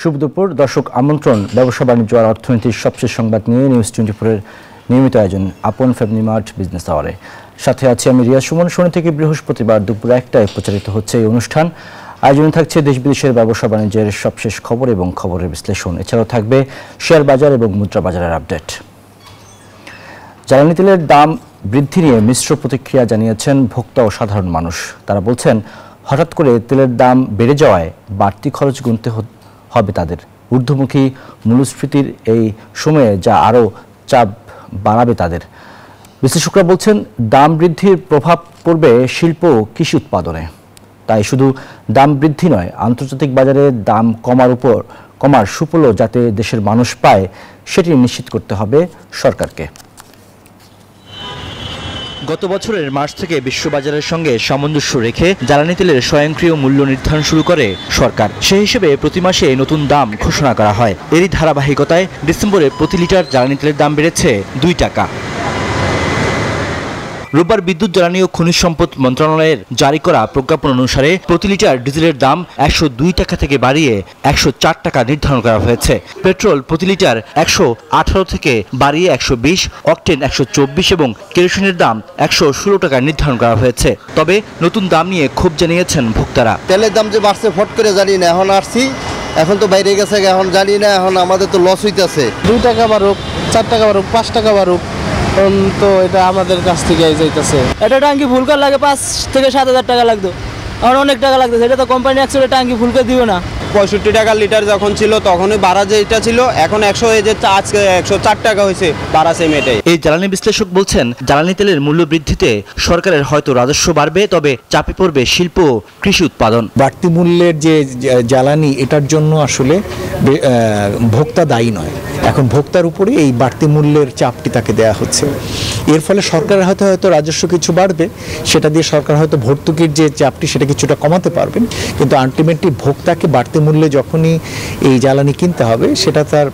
শুভ দুপুর দর্শক, আমন্ত্রণ ব্যবসা বাণিজ্য আর অর্থনীতির সবশেষ সংবাদ নিয়ে নিউজ 24-এর নিয়মিত আয়োজন আপন ফ্যামিলি মার্ট বিজনেস আওয়ারে। সাথে আছি আমি রিয়া সুমন। শনি থেকে বৃহস্পতিবার দুপুর 1টায় প্রচারিত হচ্ছে এই অনুষ্ঠান। আয়োজনে থাকছে দেশ বিদেশের ব্যবসা বাণিজ্যের সবশেষ খবর এবং খবরের বিশ্লেষণ। এছাড়াও থাকবে শেয়ার বাজার এবং মুদ্রা বাজারের আপডেট। জ্বালানি তেলের দাম বৃদ্ধি নিয়ে মিশ্র প্রতিক্রিয়া জানিয়েছেন ভোক্তা ও সাধারণ মানুষ। তারা বলছেন, হঠাৎ করে তেলের দাম বেড়ে যাওয়ায় বাড়তি খরচ গুনতে হবে তাদের। ঊর্ধ্বমুখী মূল্যস্ফীতির এই সময়ে যা আরও চাপ বাড়াবে তাদের। বিশ্লেষকরা বলছেন, দাম বৃদ্ধির প্রভাব পড়বে শিল্প ও কৃষি উৎপাদনে। তাই শুধু দাম বৃদ্ধি নয়, আন্তর্জাতিক বাজারে দাম কমার সুফল যাতে দেশের মানুষ পায় সেটি নিশ্চিত করতে হবে সরকারকে। গত বছরের মার্চ থেকে বিশ্ববাজারের সঙ্গে সামঞ্জস্য রেখে জ্বালানি তেলের স্বয়ংক্রিয় মূল্য নির্ধারণ শুরু করে সরকার। সেই হিসেবে প্রতি মাসে নতুন দাম ঘোষণা করা হয়। এরই ধারাবাহিকতায় ডিসেম্বরে প্রতি লিটার জ্বালানি তেলের দাম বেড়েছে 2 টাকা। রোববার বিদ্যুৎ, জ্বালানি ও খনিজ সম্পদ মন্ত্রণালয়ের জারি করা প্রজ্ঞাপন অনুসারে প্রতি লিটার ডিজেলের দাম 102 টাকা থেকে বাড়িয়ে 104 টাকা নির্ধারণ করা হয়েছে। পেট্রোল প্রতি লিটার 118 থেকে বাড়িয়ে 120, অকটেন 124 এবং কেরোসিনের দাম 116 টাকা নির্ধারণ করা হয়েছে। তবে নতুন দাম নিয়ে ক্ষোভ জানিয়েছেন ভোক্তারা। তেলের দাম যে বাড়ছে ফট করে জানি না, এখন আসছি এখন তো বাইরে গেছে, এখন জানি না, এখন আমাদের তো লস হইতেছে। 2 টাকা বাড়ুক, 4 টাকা বাড়ুক, 5 টাকা বাড়ুক, তো এটা আমাদের কাছ থেকে যাইতেছে। এটা টাঙ্কি ফুলকার লাগে 5 থেকে 7 হাজার টাকা লাগতো, এখন অনেক টাকা লাগতেছে। এটা তো কোম্পানি অ্যাকচুয়ালি টাঙ্কি ফুলকার দিবে না। 65 টাকা লিটার যখন ছিল তখনই বাড়া যেটা ছিল, এখন 104 টাকা হয়েছে বাড়া সেম এটাই। এই জ্বালানি বিশ্লেষক বলছেন, জ্বালানি তেলের মূল্য বৃদ্ধিতে সরকারের হয়তো রাজস্ব বাড়বে, তবে চাপে পড়বে শিল্প ও কৃষি উৎপাদন। বাড়তি মূল্যের যে জ্বালানি, এটার জন্য আসলে ভোক্তা দায়ী নয়। এখন ভোক্তার উপরে এই বাড়তি মূল্যের চাপটি তাকে দেয়া হচ্ছে। এর ফলে সরকারের হয়তো রাজস্ব কিছু বাড়বে, সেটা দিয়ে সরকার হয়তো ভর্তুকির যে চাপটি সেটা কিছুটা কমাতে পারবেন, কিন্তু আলটিমেটলি ভোক্তাকে বাড়তি মূল্যে যখনই এই জ্বালানি কিনতে হবে, সেটা তার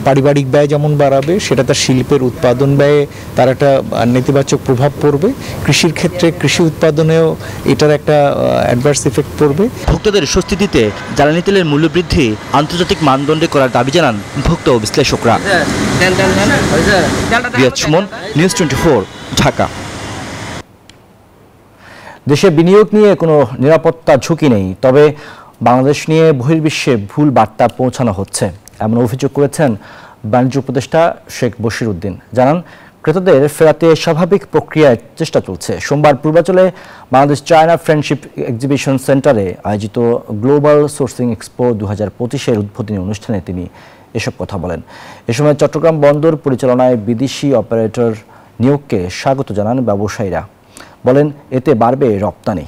পারিবারিক ব্যয় যেমন বাড়াবে, সেটা তার শিল্পের উৎপাদন ব্যয়ে তার একটা নেতিবাচক প্রভাব পড়বে। কৃষির ক্ষেত্রে কৃষি উৎপাদনেও এটার একটা অ্যাডভার্স ইফেক্ট পড়বে। ভোক্তাদের স্বস্তি দিতে জ্বালানি তেলের মূল্য বৃদ্ধি আন্তর্জাতিক মানদণ্ডে করার দাবি জানান ভোক্তা ও বিশ্লেষকরা। রিয়াদ সুমন, নিউজ 24, ঢাকা। দেশে বিনিয়োগ নিয়ে কোনো নিরাপত্তা ঝুঁকি নেই, তবে বাংলাদেশ নিয়ে বহির্বিশ্বে ভুল বার্তা পৌঁছানো হচ্ছে, এমন অভিযোগ করেছেন বাণিজ্য উপদেষ্টা শেখ বশির উদ্দিন। জানান, ক্রেতাদের ফেরাতে স্বাভাবিক প্রক্রিয়ায় চেষ্টা চলছে। সোমবার পূর্বাচলে বাংলাদেশ চায়না ফ্রেন্ডশিপ এক্সিবিশন সেন্টারে আয়োজিত গ্লোবাল সোর্সিং এক্সপো 2025-এর উদ্বোধনী অনুষ্ঠানে তিনি এসব কথা বলেন। এ সময় চট্টগ্রাম বন্দর পরিচালনায় বিদেশি অপারেটর নিয়োগকে স্বাগত জানান ব্যবসায়ীরা। বলেন, এতে বাড়বে রপ্তানি।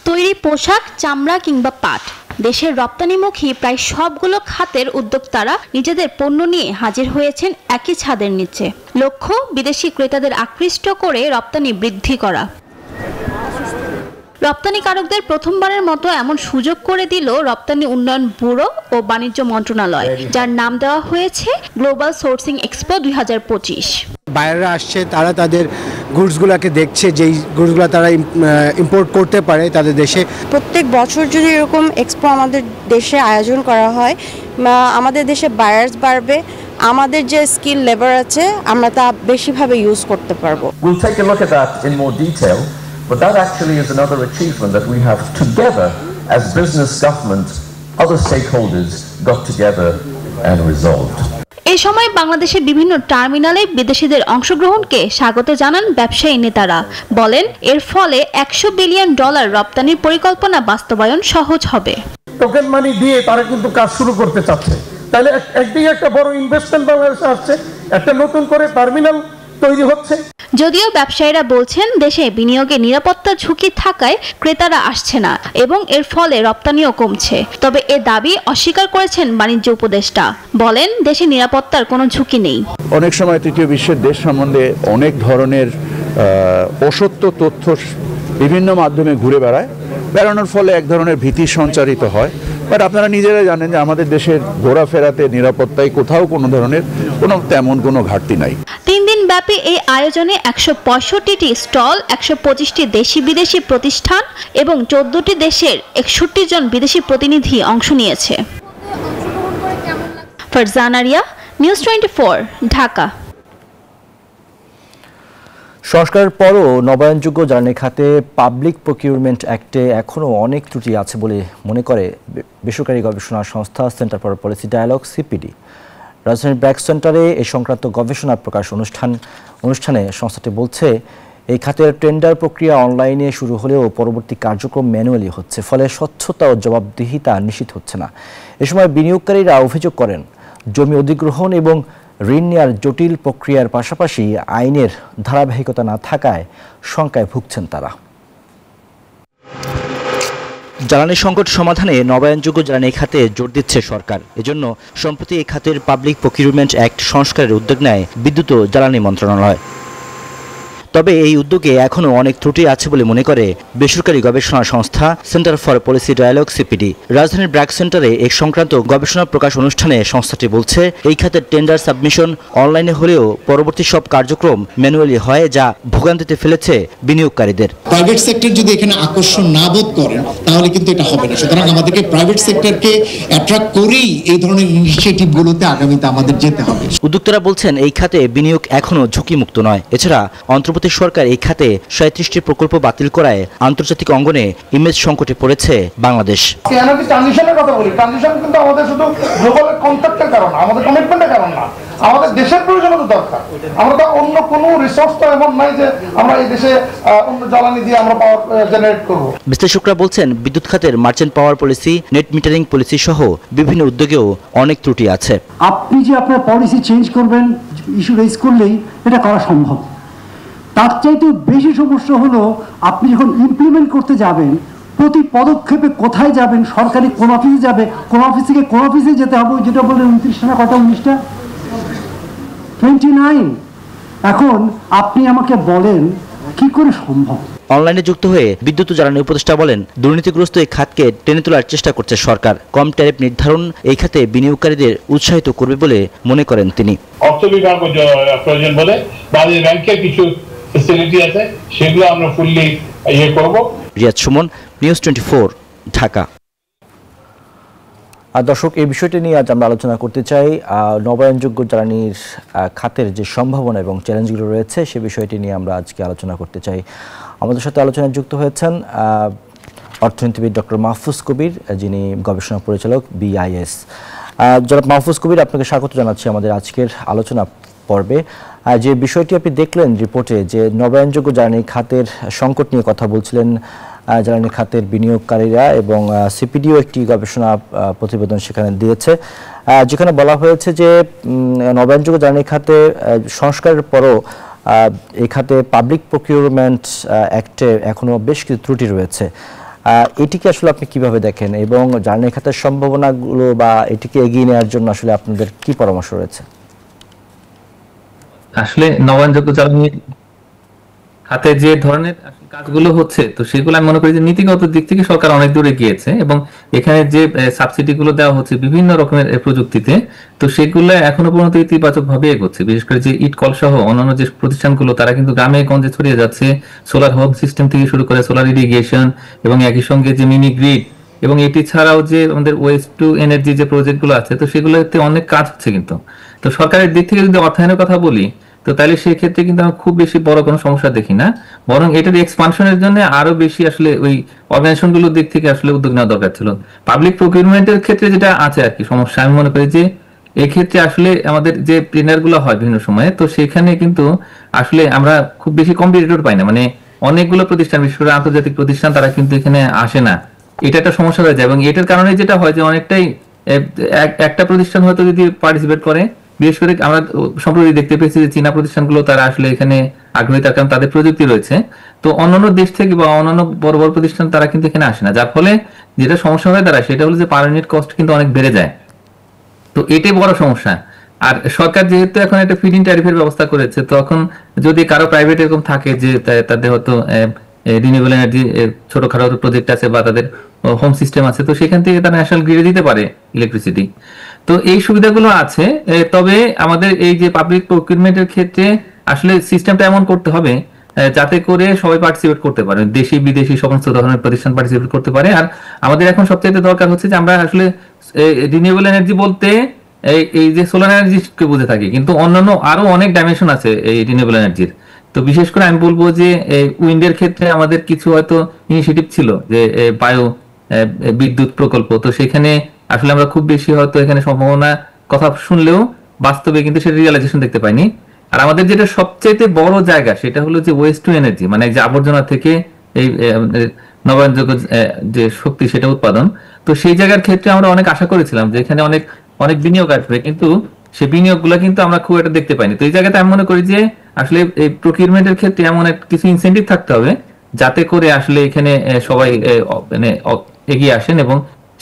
তৈরি পোশাক, চামড়া কিংবা পাট, দেশের রপ্তানিমুখী প্রায় সবগুলো খাতের উদ্যোক্তারা নিজেদের পণ্য নিয়ে হাজির হয়েছেন একই ছাদের নিচে। লক্ষ্য, বিদেশি ক্রেতাদের আকৃষ্ট করে রপ্তানি বৃদ্ধি করা। রপ্তানিকারকদের প্রথমবারের মতো এমন সুযোগ করে দিল রপ্তানি উন্নয়ন ব্যুরো ও বাণিজ্য মন্ত্রণালয়, যার নাম দেওয়া হয়েছে গ্লোবাল সোর্সিং এক্সপো 2025। বাইরেরা আসছে, তারা তাদের গুডসগুলোকে দেখছে, যেই গুডসগুলো তারা ইম্পোর্ট করতে পারে তাদের দেশে। প্রত্যেক বছর যদি এরকম এক্সপো আমাদের দেশে আয়োজন করা হয়, আমাদের দেশে বায়ার্স বাড়বে, আমাদের যে স্কিল লেবার আছে আমরা তা বেশিভাবে ইউজ করতে পারবো। We'll take a look at that in more detail, but that actually is another achievement that we have together as business, government, other stakeholders got together and resolved. এই সময় বাংলাদেশের বিভিন্ন টার্মিনালে বিদেশিদের অংশগ্রহণকে স্বাগত জানান ব্যবসায়ী নেতারা। বলেন, এর ফলে $100 বিলিয়ন রপ্তানির পরিকল্পনা বাস্তবায়ন সহজ হবে। টোকেন মানি দিয়ে তারা কিন্তু কাজ শুরু করতে চাচ্ছে, তাহলে একদিকে একটা বড় ইনভেস্টমেন্ট বাংলাদেশে আসছে, একটা নতুন করে টার্মিনাল তৈরি হচ্ছে। যদিও ব্যবসায়ীরা বলছেন, দেশে বিনিয়োগে নিরাপত্তার ঝুঁকি থাকায় ক্রেতারা আসছে না এবং এর ফলে রপ্তানিও কমছে। তবে এ দাবি অস্বীকার করেছেন বাণিজ্য উপদেষ্টা। বলেন, দেশে নিরাপত্তার কোনো ঝুঁকি নেই। অনেক সময় তৃতীয় বিশ্বের দেশ সম্বন্ধে অনেক ধরনের অসত্য তথ্য বিভিন্ন মাধ্যমে ঘুরে বেড়ানোর ফলে এক ধরনের ভীতি সঞ্চারিত হয়। বাট আপনারা নিজেরা জানেন যে আমাদের দেশের ঘোরাফেরাতে নিরাপত্তায় কোথাও কোনো ধরনের তেমন কোনো ঘাটতি নাই। 3 দিন দিনব্যাপী এই আয়োজনে 165টি স্টল, 125টি দেশি বিদেশি প্রতিষ্ঠান এবং 14টি দেশের 61 জন বিদেশি প্রতিনিধি অংশ নিয়েছে। ফারজানা রিয়া, নিউজ 24, ঢাকা। সংস্কারের পরও নবায়নযোগ্য জ্বালানি খাতে পাবলিক প্রকিউরমেন্ট অ্যাক্টে এখনও অনেক ত্রুটি আছে বলে মনে করে বেসরকারি গবেষণা সংস্থা Centre for Policy Dialogue CPD. রাজধানীর ব্র্যাক সেন্টারে এ সংক্রান্ত গবেষণা প্রকাশ অনুষ্ঠানে সংস্থাটি বলছে, এই খাতের টেন্ডার প্রক্রিয়া অনলাইনে শুরু হলেও পরবর্তী কার্যক্রম ম্যানুয়ালি হচ্ছে, ফলে স্বচ্ছতা ও জবাবদিহিতা নিশ্চিত হচ্ছে না। এ সময় বিনিয়োগকারীরা অভিযোগ করেন, জমি অধিগ্রহণ এবং ঋণ নেওয়ার জটিল প্রক্রিয়ার পাশাপাশি আইনের ধারাবাহিকতা না থাকায় শঙ্কায় ভুগছেন তারা। জ্বালানি সংকট সমাধানে নবায়নযোগ্য জ্বালানি খাতে জোর দিচ্ছে সরকার। এজন্য সম্প্রতি এই খাতের পাবলিক প্রকিউরমেন্ট অ্যাক্ট সংস্কারের উদ্যোগ নেয় বিদ্যুৎ ও জ্বালানি মন্ত্রণালয়। তবে এই উদ্যোগে এখনও অনেক ত্রুটি আছে বলে মনে করে বেসরকারি গবেষণা সংস্থা Centre for Policy Dialogue CPD. রাজধানীর ব্র্যাক সেন্টারে এক সংক্রান্ত গবেষণা প্রকাশ অনুষ্ঠানে সংস্থাটি বলছে, এই খাতের টেন্ডার সাবমিশন অনলাইনে হলেও পরবর্তী সব কার্যক্রম ম্যানুয়ালি হয়, যা ভোগান্তিতে ফেলেছে বিনিয়োগকারীদের। প্রাইভেট সেক্টর যদি এখানে আকর্ষণ না বোধ করেন তাহলে কিন্তু এটা হবে না। সুতরাং আমাদেরকে প্রাইভেট সেক্টরকে অ্যাট্রাক্ট করেই এই ধরনের ইনিশিয়েটিভগুলোতে আগামীতে আমাদের যেতে হবে। উদ্যোক্তারা বলছেন, এই খাতে বিনিয়োগ এখনও ঝুঁকিমুক্ত নয়। এছাড়া অন্তর্বর্তী সরকার এই খাতে 37টি প্রকল্প বাতিল করায় আন্তর্জাতিক অঙ্গনে ইমেজ সংকটে পড়েছে বাংলাদেশ। এনার্জি ট্রানজিশনের কথা বলি, ট্রানজিশন কিন্তু আমাদের শুধু গ্লোবাল কনসেপ্টের কারণ, আমাদের কমিটমেন্টের কারণ না, আমাদের দেশের প্রয়োজনীয়তা দরকার। আমরা তো অন্য কোনো রিসোর্স তো এমন নাই যে আমরা এই দেশে অন্য জ্বালানি দিয়ে আমরা পাওয়ার জেনারেট করব। বিশ্লেষকরা বলছেন, বিদ্যুৎ খাতের মার্চেন্ট পাওয়ার পলিসি, নেট মিটারিং পলিসি সহ বিভিন্ন উদ্যোগেও অনেক ত্রুটি আছে। আপনি যে আপনার পলিসি চেঞ্জ করবেন, ইস্যু রেজ করলেই এটা করা সম্ভব। তার চাইতে বেশি সমস্যা হলো আপনি যখন ইমপ্লিমেন্ট করতে যাবেন, প্রতি পদক্ষেপে কোথায় যাবেন, সরকারি কোন অফিসে যাবে, কোন অফিস থেকে কোন অফিসে যেতে হবে, যেটা বলে 29টা না কটা 19টা 29। এখন আপনি আমাকে বলেন কি করে সম্ভব? অনলাইনে যুক্ত হয়ে বিদ্যুৎ ও জ্বালানি উপদেষ্টা বলেন, দুর্নীতিগ্রস্ত এই খাতকে টেনে তোলার চেষ্টা করছে সরকার। কম ট্যারিফ নির্ধারণ এই খাতে বিনিয়োগকারীদের উৎসাহিত করবে বলে মনে করেন তিনি। অর্থ বিভাগ প্রয়োজন বলে বাংলাদেশ ব্যাংকের কিছু ফ্যাসিলিটি আছে, সেগুলো আমরা ফুললি করব। রিয়াদ সুমন, নিউজ 24, ঢাকা। আর দর্শক, এই বিষয়টি নিয়ে আজ আমরা আলোচনা করতে চাই। নবায়নযোগ্য জ্বালানির খাতের যে সম্ভাবনা এবং চ্যালেঞ্জগুলো রয়েছে সে বিষয়টি নিয়ে আমরা আজকে আলোচনা করতে চাই। আমাদের সাথে আলোচনায় যুক্ত হয়েছেন অর্থনীতিবিদ ডক্টর মাহফুজ কবির, যিনি গবেষণা পরিচালক BIS। জনাব মাহফুজ কবির, আপনাকে স্বাগত জানাচ্ছি আমাদের আজকের আলোচনা পর্বে। যে বিষয়টি আপনি দেখলেন রিপোর্টে, যে নবায়নযোগ্য জ্বালানি খাতের সংকট নিয়ে কথা বলছিলেন জ্বালানি খাতের বিনিয়োগকারীরা, এবং সিপিডিও একটি গবেষণা প্রতিবেদন সেখানে দিয়েছে, যেখানে বলা হয়েছে যে নবায়নযোগ্য জ্বালানি খাতে সংস্কারের পরও এই খাতে পাবলিক প্রকিউরমেন্ট অ্যাক্টে এখনও বেশ কিছু ত্রুটি রয়েছে। এটিকে আসলে আপনি কিভাবে দেখেন, এবং জ্বালানি খাতের সম্ভাবনাগুলো বা এটিকে এগিয়ে নেওয়ার জন্য আসলে আপনাদের কি পরামর্শ রয়েছে? আসলে নবায়নযোগ্য জ্বালানি খাতে যে ধরনের কাজগুলো হচ্ছে, তো সেগুলো আমি মনে করি যে নীতিগত দিক থেকে সরকার অনেক দূরে গিয়েছে, এবং এখানে যে সাবসিডি গুলো দেওয়া হচ্ছে বিভিন্ন রকমের প্রযুক্তিতে, তো সেগুলো এখনো পর্যন্ত ইতিবাচক ভাবে এগোচ্ছে। বিশেষ করে যে ইটকল সহ অন্যান্য যে প্রতিষ্ঠানগুলো, তারা কিন্তু গ্রামে গঞ্জে ছড়িয়ে যাচ্ছে। সোলার হোম সিস্টেম থেকে শুরু করে সোলার ইরিগেশন, এবং একই সঙ্গে যে মিনি গ্রিড, এবং এটি ছাড়াও যে আমাদের ওয়েস্ট টু এনার্জি যে প্রজেক্টগুলো আছে, তো সেগুলোতে অনেক কাজ হচ্ছে। কিন্তু তো সরকারের দিক থেকে যদি অর্থায়নের কথা বলি, তো তাহলে সেই ক্ষেত্রে কিন্তু আমি খুব বেশি বড় কোনো সমস্যা দেখি না, বরং এটার এক্সপানশনের জন্য আরো বেশি আসলে ওই অর্গানাইজেশনগুলোর দিক থেকে আসলে উদ্যোগ নেওয়া দরকার ছিল। পাবলিক প্রকিউরমেন্টের ক্ষেত্রে যেটা আছে আর কি সমস্যা, আমি মনে করি যে এক্ষেত্রে আসলে আমাদের যে টেন্ডার গুলো হয় বিভিন্ন সময়ে, তো সেখানে কিন্তু আসলে আমরা খুব বেশি কম্পিটিটর পাই না। মানে অনেকগুলো প্রতিষ্ঠান, বিশেষ করে আন্তর্জাতিক প্রতিষ্ঠান, তারা কিন্তু এখানে আসে না। এটা একটা সমস্যা হয়ে যায়, এবং এটার কারণে যেটা হয় যে অনেকটাই একটা প্রতিষ্ঠান হয়তো যদি পার্টিসিপেট করে, বিশেষ করে আমরা সম্প্রতি দেখতে পেয়েছি যে চীনা প্রতিষ্ঠানগুলো তারা আসলে এখানে আগ্রহী, তার কারণ তাদের প্রযুক্তি রয়েছে। তো অন্যান্য দেশ থেকে বা অন্যান্য বড় বড় প্রতিষ্ঠান তারা কিন্তু এখানে আসে না, যার ফলে যেটা সমস্যা হয়ে দাঁড়ায় সেটা হলো যে পার ইউনিট কস্ট কিন্তু অনেক বেড়ে যায়। তো এটাই বড় সমস্যা। আর সরকার যেহেতু এখন একটা ফিড ইন ট্যারিফের ব্যবস্থা করেছে, তখন যদি কারো প্রাইভেট এরকম থাকে যে তাদের হয়তো রিনিউয়েবল এনার্জি ছোটখাটো প্রজেক্ট আছে বা তাদের হোম সিস্টেম আছে, তো সেখান থেকে তারা ন্যাশনাল গ্রিডে দিতে পারে ইলেকট্রিসিটি। তো এই সুবিধাগুলো আছে। তবে আমাদের এই যে পাবলিক প্রকিউরমেন্টের ক্ষেত্রে আসলে সিস্টেমটা এমন করতে হবে যাতে করে সবাই পার্টিসিপেট করতে পারে, দেশি বিদেশি সমস্ত ধরনের প্রতিষ্ঠান পার্টিসিপেট করতে পারে। আর আমাদের এখন সবচেয়ে দরকার হচ্ছে যে আমরা আসলে রিনিউয়েবল এনার্জি বলতে এই যে সোলার এনার্জিকে বুঝে থাকি, কিন্তু অন্যান্য আরো অনেক ডাইমেনশন আছে এই রিনিউয়েবল এনার্জির। তো বিশেষ করে আমি বলবো যে উইন্ডের ক্ষেত্রে আমাদের কিছু হয়তো ইনিশিয়েটিভ ছিল, যে বায়ো বিদ্যুৎ প্রকল্প, তো সেখানে আসলে আমরা খুব বেশি হয়তো এখানে সম্ভাবনা কথা শুনলেও বাস্তবে কিন্তু সেটা রিয়েলাইজেশন দেখতে পাইনি। আর আমাদের যেটা সবচেয়ে বড় জায়গা সেটা হলো যে ওয়েস্ট টু এনার্জি, মানে যে আবর্জনা থেকে এই নবায়নযোগ্য যে শক্তি সেটা উৎপাদন। তো সেই জায়গার ক্ষেত্রে আমরা অনেক আশা করেছিলাম যে এখানে অনেক অনেক বিনিয়োগ আসবে, কিন্তু সেই বিনিয়োগগুলো কিন্তু আমরা খুব একটা দেখতে পাইনি। তো এই জায়গাতে আমি মনে করি যে আসলে এই প্রকিউরমেন্টের ক্ষেত্রে এমন কিছু ইনসেন্টিভ থাকতে হবে যাতে করে আসলে এখানে সবাই মানে এগিয়ে আসেন এবং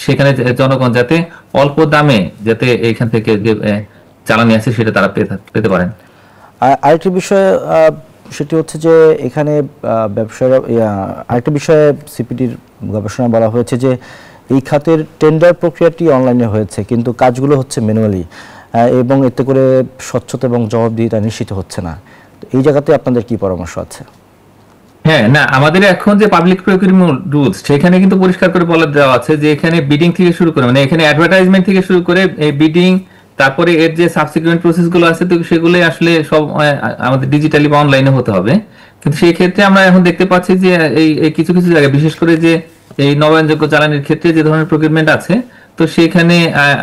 সেখানে জনগণ যাতে অল্প দামে যাতে এইখান থেকে যে জ্বালানি আছে সেটা তারা পেতে পারেন। আরেকটি বিষয় সেটি হচ্ছে যে এখানে ব্যবসায়ীরা, আরেকটি বিষয়ে সিপিডির গবেষণায় বলা হয়েছে যে এই খাতের টেন্ডার প্রক্রিয়াটি অনলাইনে হয়েছে, কিন্তু কাজগুলো হচ্ছে ম্যানুয়ালি, এবং এতে করে স্বচ্ছতা এবং জবাবদিহিতা নিশ্চিত হচ্ছে না। তো এই জায়গাতে আপনাদের কি পরামর্শ আছে? হ্যাঁ, না, আমাদের এখন যে পাবলিক প্রকিউরমেন্ট রুলস সেখানে কিন্তু পরিষ্কার করে বলে দেওয়া আছে যে এখানে বিডিং থেকে শুরু করে, মানে এখানে অ্যাডভার্টাইজমেন্ট থেকে শুরু করে বিডিং, তারপরে এর যে সাবসিকুয়েন্ট প্রসেস গুলো আছে তো সেগুলোই আসলে সব আমাদের ডিজিটালি বা অনলাইনে হতে হবে। কিন্তু সেই ক্ষেত্রে আমরা এখন দেখতে পাচ্ছি যে এই কিছু কিছু জায়গায়, বিশেষ করে যে এই নবায়নযোগ্য জ্বালানির ক্ষেত্রে যে ধরনের প্রকিউরমেন্ট আছে, তো সেখানে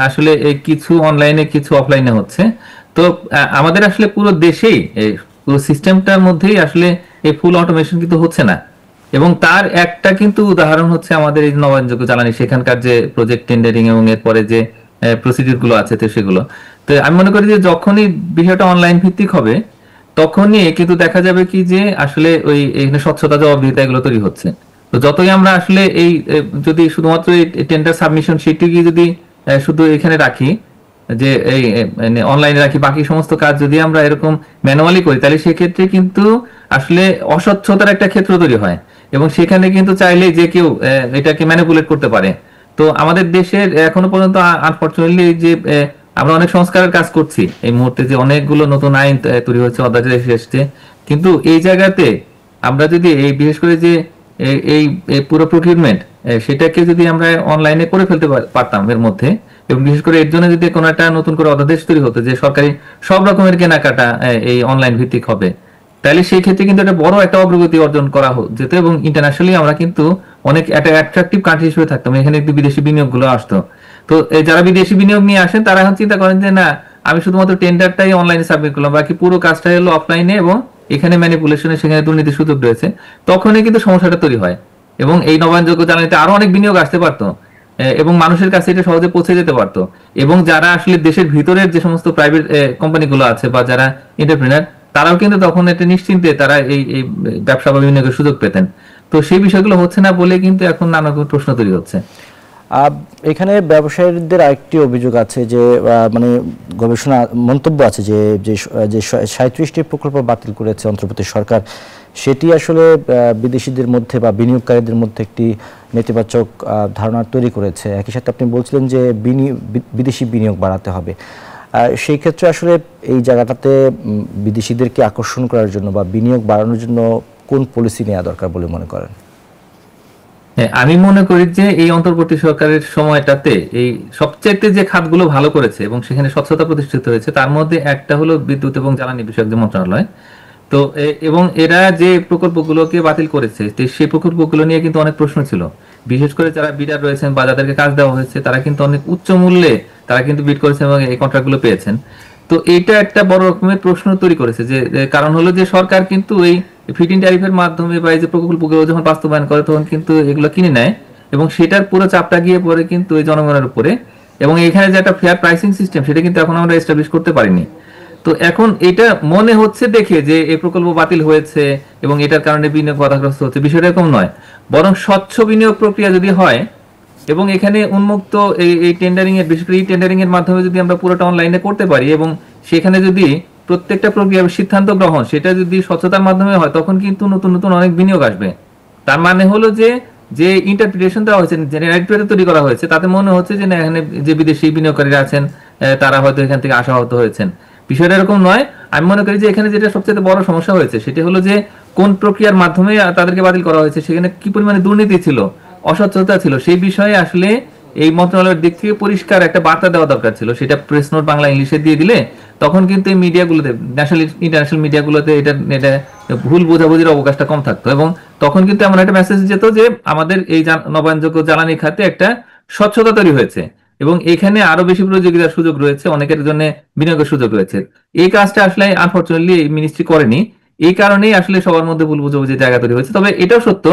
আসলে কিছু অনলাইনে কিছু অফলাইনে হচ্ছে। তো আমাদের আসলে পুরো দেশেই পুরো সিস্টেমটার মধ্যেই আসলে এই ফুল অটোমেশন কিন্তু হচ্ছে না। এবং তার একটা কিন্তু উদাহরণ হচ্ছে আমাদের এই নবায়নযোগ্য জ্বালানি, সেখানকার যে প্রজেক্ট টেন্ডারিং এবং এরপরে যে প্রসিডিউর গুলো আছে তো সেগুলো। তো আমি মনে করি যে যখনই বিষয়টা অনলাইন ভিত্তিক হবে তখনই কিন্তু দেখা যাবে কি যে আসলে ওই এখানে স্বচ্ছতা জবাবদিহিতা এগুলো তৈরি হচ্ছে। তো যতই আমরা আসলে এই যদি শুধুমাত্র এই টেন্ডার সাবমিশন সেটিকে যদি শুধু এখানে রাখি, যে এই অনলাইনে রাখি, বাকি সমস্ত কাজ যদি আমরা এরকম ম্যানুয়ালি করি, তাহলে সেক্ষেত্রে কিন্তু আসলে অস্বচ্ছতার একটা ক্ষেত্র তৈরি হয় এবং সেখানে কিন্তু চাইলে যে কেউ এটাকে ম্যানিপুলেট করতে পারে। তো আমাদের দেশের এখনো পর্যন্ত আনফরচুনেটলি যে আমরা অনেক সংস্কারের কাজ করছি এই মুহূর্তে, যে অনেকগুলো নতুন আইন তৈরি হচ্ছে, অধ্যাদেশ এসেছে, কিন্তু এই জায়গাতে আমরা যদি এই বিশেষ করে যে এই পুরো প্রকিউরমেন্ট সেটাকে যদি আমরা অনলাইনে করে ফেলতে পারতাম এর মধ্যে, এবং বিশেষ করে এর জন্য যদি কোনো একটা নতুন করে অধ্যাদেশ তৈরি হতো যে সরকারি সব রকমের কেনাকাটা এই অনলাইন ভিত্তিক হবে, তাহলে সেই ক্ষেত্রে কিন্তু একটা বড় একটা অগ্রগতি অর্জন করা যেত এবং ইন্টারন্যাশনালি আমরা কিন্তু অনেক একটা অ্যাট্রাকটিভ কান্ট্রি হিসেবে থাকতাম, এখানে একটু বিদেশি বিনিয়োগ গুলো আসতো। তো যারা বিদেশি বিনিয়োগ নিয়ে আসেন তারা এখন চিন্তা করেন যে না, আমি শুধুমাত্র টেন্ডারটাই অনলাইনে সাবমিট করলাম, বাকি পুরো কাজটা হলো অফলাইনে এবং এখানে ম্যানিপুলেশনে সেখানে দুর্নীতির সুযোগ রয়েছে, তখনই কিন্তু সমস্যাটা তৈরি হয় এবং এই নবায়নযোগ্য জ্বালানিতে আরো অনেক বিনিয়োগ আসতে পারতো এবং মানুষের কাছে এটা সহজে পৌঁছে যেতে পারতো। এবং যারা আসলে দেশের ভিতরের যে সমস্ত প্রাইভেট কোম্পানিগুলো আছে বা যারা এন্টারপ্রেনার, তারাও কিন্তু তখন এটা নিশ্চিন্তে তারা এই ব্যবসা বা বিনিয়োগের সুযোগ পেতেন। তো সেই বিষয়গুলো হচ্ছে না বলে কিন্তু এখন নানা রকম প্রশ্ন তৈরি হচ্ছে। এখানে ব্যবসায়ীদের আরেকটি অভিযোগ আছে যে মানে গবেষণা মন্তব্য আছে যে 37টি প্রকল্প বাতিল করেছে অন্তর্বর্তী সরকার, সেটি আসলে বিদেশিদের মধ্যে বা বিনিয়োগকারীদের মধ্যে একটি নেতিবাচক ধারণা তৈরি করেছে। একই সাথে আপনি বলছিলেন যে বিদেশি বিনিয়োগ বাড়াতে হবে, সেই ক্ষেত্রে আসলে এই জায়গাটাতে বিদেশিদেরকে আকর্ষণ করার জন্য বা বিনিয়োগ বাড়ানোর জন্য কোন পলিসি নেওয়া দরকার বলে মনে করেন? আমি মনে করি যে এই অন্তর্বর্তী সরকারের সময়টাতে এই সবচেয়ে যে খাতগুলো ভালো করেছে এবং সেখানে স্বচ্ছতা প্রতিষ্ঠিত হয়েছে, তার মধ্যে একটা হলো বিদ্যুৎ এবং জ্বালানি বিষয়ক যে মন্ত্রণালয়। তো এবং এরা যে প্রকল্পগুলোকে বাতিল করেছে সেই প্রকল্পগুলো নিয়ে কিন্তু অনেক প্রশ্ন ছিল, বিশেষ করে যারা বিডার রয়েছেন বা যাদেরকে কাজ দেওয়া হয়েছে তারা কিন্তু অনেক উচ্চ মূল্যে তারা কিন্তু বিড করেছেন এবং এই কন্ট্রাক্টগুলো পেয়েছেন। তো এইটা একটা বড় রকমের প্রশ্ন তৈরি করেছে, যে কারণ হলো যে সরকার কিন্তু এই ফিড ইন ট্যারিফের মাধ্যমে বা এই যে প্রকল্পগুলো যখন বাস্তবায়ন করে তখন কিন্তু এগুলো কিনে নেয় এবং সেটার পুরো চাপটা গিয়ে পড়ে কিন্তু এই জনগণের উপরে, এবং এখানে যে একটা ফেয়ার প্রাইসিং সিস্টেম সেটা কিন্তু এখন আমরা এস্টাবলিশ করতে পারিনি। তো এখন এটা মনে হচ্ছে দেখে যে এই প্রকল্প বাতিল হয়েছে এবং এটার কারণে বিনিয়োগ বাধাগ্রস্ত হচ্ছে, বিষয়টা এরকম নয়, বরং স্বচ্ছ বিনিয়োগ প্রক্রিয়া যদি হয় এবং এখানে উন্মুক্ত এই টেন্ডারিং এর, বিশেষ করে এই টেন্ডারিং এর মাধ্যমে যদি আমরা পুরোটা অনলাইনে করতে পারি এবং সেখানে যদি প্রত্যেকটা প্রক্রিয়ার সিদ্ধান্ত গ্রহণ সেটা যদি স্বচ্ছতার মাধ্যমে হয়, তখন কিন্তু নতুন নতুন অনেক বিনিয়োগ আসবে। তার মানে হলো যে ইন্টারপ্রিটেশন দেওয়া হয়েছে, যে ন্যারেটিভটা তৈরি করা হয়েছে, তাতে মনে হচ্ছে যে না, এখানে যে বিদেশি বিনিয়োগকারীরা আছেন তারা হয়তো এখান থেকে আশাহত হয়েছেন, বিষয়টা এরকম নয়। আমি মনে করি যে এখানে যেটা সবচেয়ে বড় সমস্যা হয়েছে সেটা হলো যে কোন প্রক্রিয়ার মাধ্যমে তাদেরকে বাতিল করা হয়েছে, সেখানে কি পরিমাণে দুর্নীতি ছিল, অস্বচ্ছতা ছিল, সেই বিষয়ে আসলে এই মন্ত্রণালয়ের দিক থেকে পরিষ্কার একটা বার্তা দেওয়া দরকার ছিল। সেটা প্রেস নোট বাংলা ইংলিশে দিয়ে দিলে তখন কিন্তু এই মিডিয়াগুলোতে, ন্যাশনাল ইন্টারন্যাশনাল মিডিয়াগুলোতে এটা ভুল বোঝাবুঝির অবকাশটা কম থাকতো, এবং তখন কিন্তু এমন একটা মেসেজ যেত যে আমাদের এই নবায়নযোগ্য জ্বালানি খাতে একটা স্বচ্ছতা তৈরি হয়েছে এবং এখানে আরো বেশি প্রতিযোগিতার সুযোগ রয়েছে, অনেকের জন্য বিনিয়োগের সুযোগ রয়েছে। এই কাজটা আসলে আনফরচুনেটলি এই মিনিস্ট্রি করেনি, এই কারণেই আসলে সবার মধ্যে ভুল বোঝাবুঝির জায়গা তৈরি হয়েছে। তবে এটাও সত্য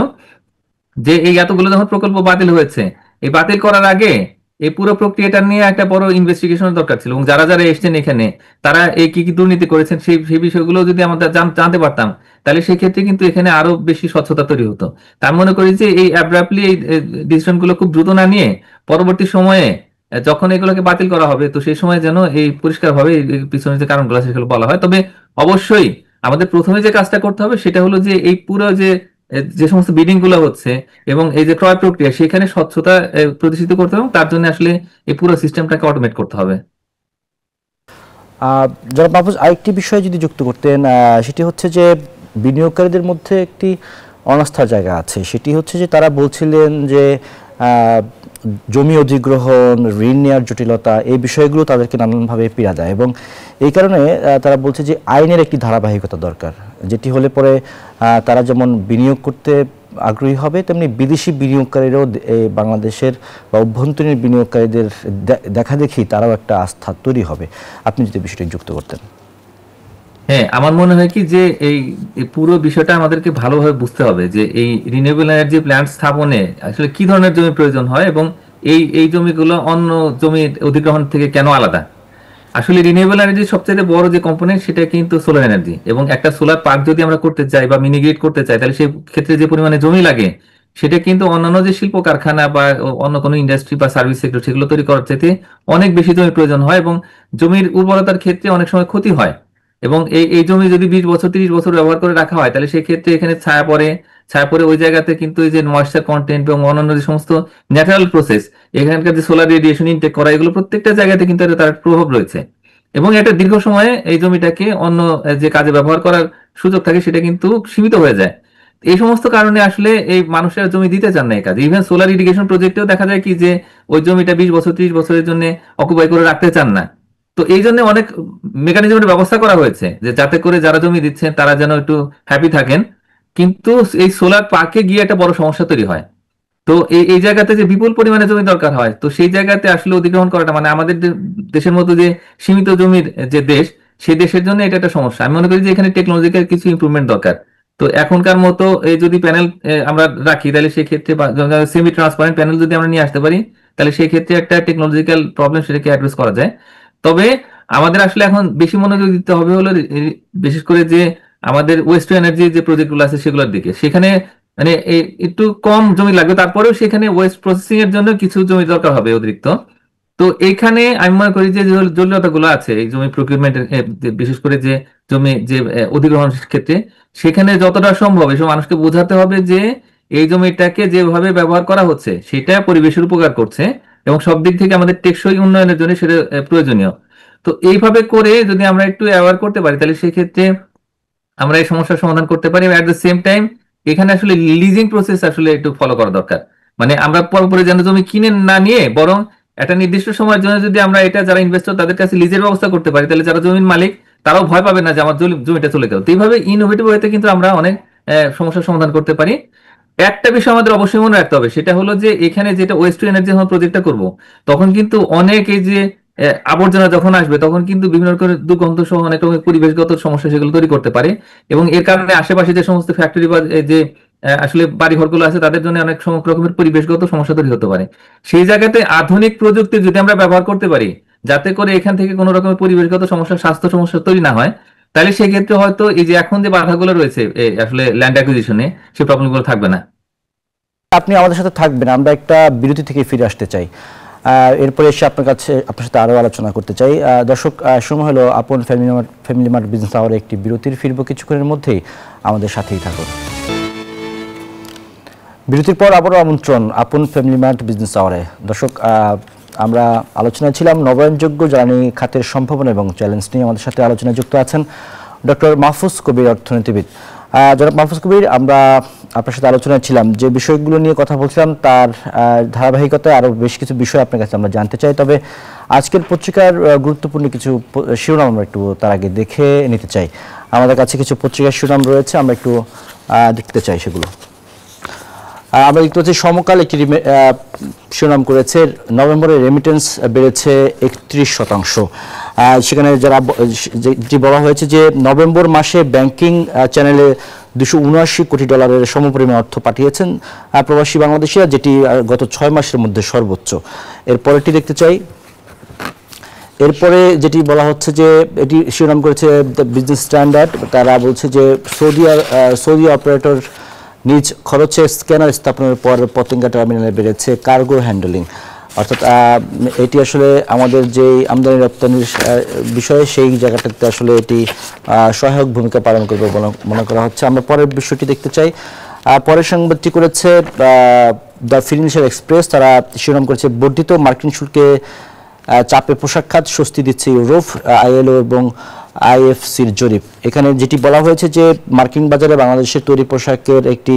যে এই এতগুলো যখন প্রকল্প বাতিল হয়েছে, এই বাতিল করার আগে এই পুরো প্রক্রিয়াটা নিয়ে একটা বড় ইনভেস্টিগেশনের দরকার ছিল, এবং যারা যারা এসছেন এখানে তারা এই কি কি দুর্নীতি করেছেন সেই বিষয়গুলো যদি আমরা জানতে পারতাম, তাহলে সেই ক্ষেত্রে কিন্তু এখানে আরো বেশি স্বচ্ছতা তৈরি হতো। তার মনে করি যে এই অ্যাব্রাপ্টলি এই ডিসিশন গুলো খুব দ্রুত না নিয়ে পরবর্তী সময়ে যখন এগুলোকে বাতিল করা হবে, তো সেই সময় যেন এই পরিষ্কারভাবে পিছনে যে কারণগুলো আছে সেগুলো বলা হয়। তবে অবশ্যই আমাদের প্রথমে যে কাজটা করতে হবে সেটা হলো যে এই পুরো যে সমস্ত বিডিং গুলো হচ্ছে এবং এই যে ক্রয় প্রক্রিয়া, সেখানে স্বচ্ছতা প্রতিষ্ঠিত করতে হবে, তার জন্য আসলে এই পুরো সিস্টেমটাকে অটোমেট করতে হবে। যারা মাহফুজ, আরেকটি বিষয় যদি যুক্ত করতেন, সেটি হচ্ছে যে বিনিয়োগকারীদের মধ্যে একটি অনাস্থার জায়গা আছে। সেটি হচ্ছে যে তারা বলছিলেন যে জমি অধিগ্রহণ, ঋণ নেওয়ার জটিলতা, এই বিষয়গুলো তাদেরকে নানানভাবে পীড়া দেয়, এবং এই কারণে তারা বলছে যে আইনের একটি ধারাবাহিকতা দরকার, যেটি হলে পরে তারা যেমন বিনিয়োগ করতে আগ্রহী হবে, তেমনি বিদেশি বিনিয়োগকারীরাও বাংলাদেশের বা অভ্যন্তরীণ বিনিয়োগকারীদের দেখা দেখি তারাও একটা আস্থা তৈরি হবে। আপনি যদি বিষয়টি যুক্ত করতেন। হ্যাঁ, আমার মনে হয় কি যে এই পুরো বিষয়টা আমাদেরকে ভালোভাবে বুঝতে হবে যে এই রিনিউয়েবল এনার্জি প্ল্যান্ট স্থাপনে আসলে কি ধরনের জমি প্রয়োজন হয় এবং এই জমিগুলো অন্য জমি অধিগ্রহণ থেকে কেন আলাদা। আসলে রিনিউয়েবল এনার্জির সবচেয়ে বড় যে কম্পোনেন্ট সেটা কিন্তু সোলার এনার্জি, এবং একটা সোলার পার্ক যদি আমরা করতে চাই বা মিনি গ্রিড করতে চাই, তাহলে সেই ক্ষেত্রে যে পরিমাণে জমি লাগে সেটা কিন্তু অন্যান্য যে শিল্প কারখানা বা অন্য কোনো ইন্ডাস্ট্রি বা সার্ভিস সেক্টর সেগুলো তৈরি করার চাইতে অনেক বেশি জমি প্রয়োজন হয়, এবং জমির উর্বরতার ক্ষেত্রে অনেক সময় ক্ষতি হয়। এবং এই জমি যদি 20 বছর 30 বছর ব্যবহার করে রাখা হয়, তাহলে সেই ক্ষেত্রে এখানে ছায়া পড়ে ওই জায়গাতে কিন্তু এই যে ময়েশ্চার কন্টেন্ট এবং অন্যান্য যে সমস্ত ন্যাচারাল প্রসেস, এখানকার যে সোলার রেডিয়েশন ইনটেক করা, এগুলো প্রত্যেকটা জায়গাতে কিন্তু তার প্রভাব রয়েছে, এবং এটা দীর্ঘ সময়ে এই জমিটাকে অন্য যে কাজে ব্যবহার করার সুযোগ থাকে সেটা কিন্তু সীমিত হয়ে যায়। এই সমস্ত কারণে আসলে এই মানুষের জমি দিতে চান না এই কাজে। ইভেন সোলার ইরিগেশন প্রজেক্টেও দেখা যায় কি যে ওই জমিটা 20 বছর 30 বছরের জন্য অকুপাই করে রাখতে চান না। তো এই জন্য অনেক মেকানিজমের ব্যবস্থা করা হয়েছে যে যাতে করে যারা জমি দিচ্ছেন তারা যেন একটু হ্যাপি থাকেন, কিন্তু এই সোলার পার্কে গিয়ে একটা বড় সমস্যা তৈরি হয়। তো এই জায়গাতে যে বিপুল পরিমাণে জমি দরকার হয়, তো সেই জায়গাতে আসলে অধিগ্রহণ করাটা মানে আমাদের দেশের মতো যে সীমিত জমির যে দেশ, সেই দেশের জন্য এটা একটা সমস্যা। আমি মনে করি যে এখানে টেকনোলজিক্যাল কিছু ইমপ্রুভমেন্ট দরকার। তো এখনকার মতো এই যদি প্যানেল আমরা রাখি, তাহলে সেই ক্ষেত্রে সেমি ট্রান্সপারেন্ট প্যানেল যদি আমরা নিয়ে আসতে পারি, তাহলে সেই ক্ষেত্রে একটা টেকনোলজিক্যাল প্রবলেম সেটাকে অ্যাড্রেস করা যায়। তবে আমাদের আসলে এখন বেশি মনোযোগ দিতে হবে হলো বিশেষ করে যে আমাদের ওয়েস্ট টু এনার্জি যে প্রজেক্টগুলো আছে সেগুলোর দিকে। সেখানে মানে একটু কম জমি লাগবে, তারপরেও সেখানে ওয়েস্ট প্রসেসিং এর জন্য কিছু জমি দরকার হবে অতিরিক্ত। তো এইখানে আমি মনে করি যে জটিলতাগুলো আছে এই জমি প্রকিউরমেন্টের, বিশেষ করে যে জমি যে অধিগ্রহণ ক্ষেত্রে, সেখানে যতটা সম্ভব এসব মানুষকে বোঝাতে হবে যে এই জমিটাকে যেভাবে ব্যবহার করা হচ্ছে সেটা পরিবেশের উপকার করছে এবং সব দিক থেকে আমাদের টেকসই উন্নয়নের জন্য সেটা প্রয়োজনীয়। তো এইভাবে করে যদি আমরা একটু অ্যাওয়ার করতে পারি, তাহলে সেক্ষেত্রে আমরা এই সমস্যার সমাধান করতে পারি। অ্যাট দ্য সেম টাইম এখানে আসলে লিজিং প্রসেস আসলে একটু ফলো করা দরকার। মানে আমরা পরপরে যেন জমি কিনে না নিয়ে বরং একটা নির্দিষ্ট সময়ের জন্য যদি আমরা এটা যারা ইনভেস্টর তাদের কাছে লিজের ব্যবস্থা করতে পারি, তাহলে যারা জমির মালিক তারাও ভয় পাবে না যে আমার জমিটা চলে গেল। তো এইভাবে ইনোভেটিভ ওয়েতে কিন্তু আমরা অনেক সমস্যার সমাধান করতে পারি। একটা বিষয় আমাদের অবশ্যই মনে রাখতে হবে, সেটা হলো যে এখানে যেটা ওয়েস্ট টু এনার্জি যখন প্রজেক্টটা করবো, তখন কিন্তু অনেক এই যে আবর্জনা যখন আসবে তখন কিন্তু বিভিন্ন রকমের দুর্গন্ধ সহ অনেক রকমের পরিবেশগত সমস্যা সেগুলো তৈরি করতে পারে, এবং এর কারণে আশেপাশে যে সমস্ত ফ্যাক্টরি বা যে আসলে বাড়িঘরগুলো আছে তাদের জন্য অনেক রকমের পরিবেশগত সমস্যা তৈরি হতে পারে। সেই জায়গাতে আধুনিক প্রযুক্তি যদি আমরা ব্যবহার করতে পারি যাতে করে এখান থেকে কোনো রকমের পরিবেশগত সমস্যা, স্বাস্থ্য সমস্যা তৈরি না হয়, তাহলে সেক্ষেত্রে হয়তো এই যে এখন যে বাধাগুলো রয়েছে আসলে ল্যান্ড অ্যাকুইজিশনে, সেই প্রবলেমগুলো থাকবে না। আপনি আমাদের সাথে থাকবেন, আমরা একটা বিরতি থেকে ফিরে আসতে চাই, এরপরে এসে আপনার সাথে আরও আলোচনা করতে চাই। দর্শক, সময় হলো আপন ফ্যামিলি মার্ট বিজনেস আওয়ারে একটি বিরতির, ফিরবো কিছুক্ষণের মধ্যেই, আমাদের সাথেই থাকুন। বিরতির পর আবারও আমন্ত্রণ আপন ফ্যামিলি মার্ট বিজনেস আওয়ারে। দর্শক, আমরা আলোচনায় ছিলাম নবায়নযোগ্য জ্বালানি খাতের সম্ভাবনা এবং চ্যালেঞ্জ নিয়ে। আমাদের সাথে আলোচনায় যুক্ত আছেন ডক্টর মাহফুজ কবির, অর্থনীতিবিদ। জনাব মাহফুজ কবির, আমরা আপনার সাথে আলোচনায় ছিলাম, যে বিষয়গুলো নিয়ে কথা বলছিলাম তার ধারাবাহিকতায় আরও বেশ কিছু বিষয় আপনার কাছে আমরা জানতে চাই। তবে আজকের পত্রিকার গুরুত্বপূর্ণ কিছু শিরোনাম আমরা একটু তার আগে দেখে নিতে চাই। আমাদের কাছে কিছু পত্রিকার শিরোনাম রয়েছে, আমরা একটু দেখতে চাই সেগুলো। আমরা দেখতে পাচ্ছি সমকাল একটি শিরোনাম করেছে, নভেম্বরে রেমিটেন্স বেড়েছে 31%। সেখানে যেটি বলা হয়েছে যে নভেম্বর মাসে ব্যাংকিং চ্যানেলে $279 কোটি সমপরিমাণ অর্থ পাঠিয়েছেন প্রবাসী বাংলাদেশিরা, যেটি গত 6 মাসের মধ্যে সর্বোচ্চ। এরপরেরটি দেখতে চাই। এরপরে যেটি বলা হচ্ছে যে এটি শিরোনাম করেছে বিজনেস স্ট্যান্ডার্ড, তারা বলছে যে সৌদি অপারেটর নিজ খরচে স্ক্যানার স্থাপনের পর পতেঙ্গা টার্মিনালে বেড়েছে কার্গো হ্যান্ডলিং। অর্থাৎ এটি আসলে আমাদের যে আমদানি রপ্তানির বিষয়ে সেই জায়গাটাতে আসলে এটি সহায়ক ভূমিকা পালন করবে বলে মনে করা হচ্ছে। আমরা পরের বিষয়টি দেখতে চাই। পরের সংবাদটি করেছে দ্য ফিনান্সিয়াল এক্সপ্রেস, তারা শিরোনাম করেছে বর্ধিত মার্কিন শুল্কে চাপে পোশাক খাত স্বস্তি দিচ্ছে ইউরোপ, আইএলও এবং আইএফসির জরিপ। এখানে যেটি বলা হয়েছে যে মার্কিন বাজারে বাংলাদেশের তৈরি পোশাকের একটি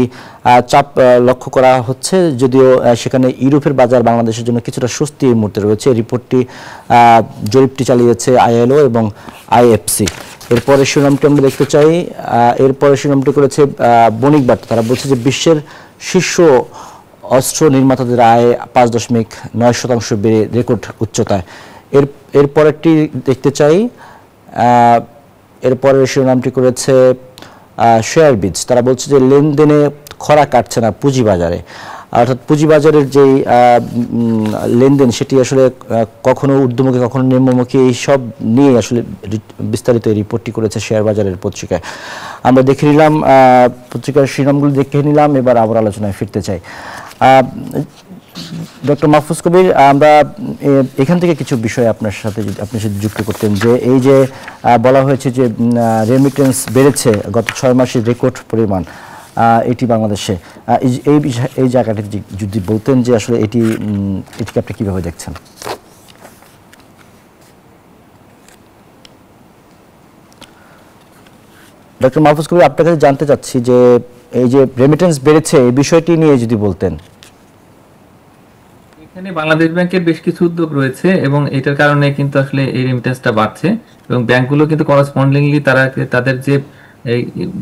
চাপ লক্ষ্য করা হচ্ছে, যদিও সেখানে ইউরোপের বাজার বাংলাদেশের জন্য কিছুটা স্বস্তি এই মুহূর্তে রয়েছে। রিপোর্টটি জরিপটি চালিয়েছে আইএলও এবং আইএফসি। এরপরে শিরোনামটি আমরা দেখতে চাই। এরপরে শিরোনামটি করেছে বণিক বার্তা, তারা বলছে যে বিশ্বের শীর্ষ অস্ত্র নির্মাতাদের আয় 5.9% বেড়ে রেকর্ড উচ্চতায়। এরপরেরটি দেখতে চাই। এরপরের শিরোনামটি করেছে শেয়ার বিজ, তারা বলছে যে লেনদেনে খরা কাটছে না পুঁজিবাজারে। অর্থাৎ পুঁজিবাজারের যেই লেনদেন সেটি আসলে কখনো ঊর্ধ্বমুখী কখনো নিম্নমুখী, এই সব নিয়ে আসলে বিস্তারিত এই রিপোর্টটি করেছে শেয়ার বাজারের পত্রিকায়। আমরা দেখে নিলাম পত্রিকার শিরোনামগুলো দেখে নিলাম, এবার আবার আলোচনায় ফিরতে চাই। ডক্টর মাহফুজ কবির, আমরা এখান থেকে কিছু বিষয় আপনার সাথে আপনি যুক্ত করতেন, যে এই যে বলা হয়েছে যে রেমিটেন্স বেড়েছে গত 6 মাসে রেকর্ড পরিমাণ, এটি বাংলাদেশে এই জায়গাটি যদি বলতেন যে আসলে এটিকে আপনি কীভাবে দেখছেন? ডক্টর মাহফুজ কবির, আপনার কাছে জানতে চাচ্ছি যে এই যে রেমিটেন্স বেড়েছে এই বিষয়টি নিয়ে যদি বলতেন। এখানে বাংলাদেশ ব্যাংকের বেশ কিছু উদ্যোগ রয়েছে এবং এটার কারণে কিন্তু আসলে এই রেমিটেন্সটা বাড়ছে এবং ব্যাংকগুলো কিন্তু করসপন্ডিংলি তারা তাদের যে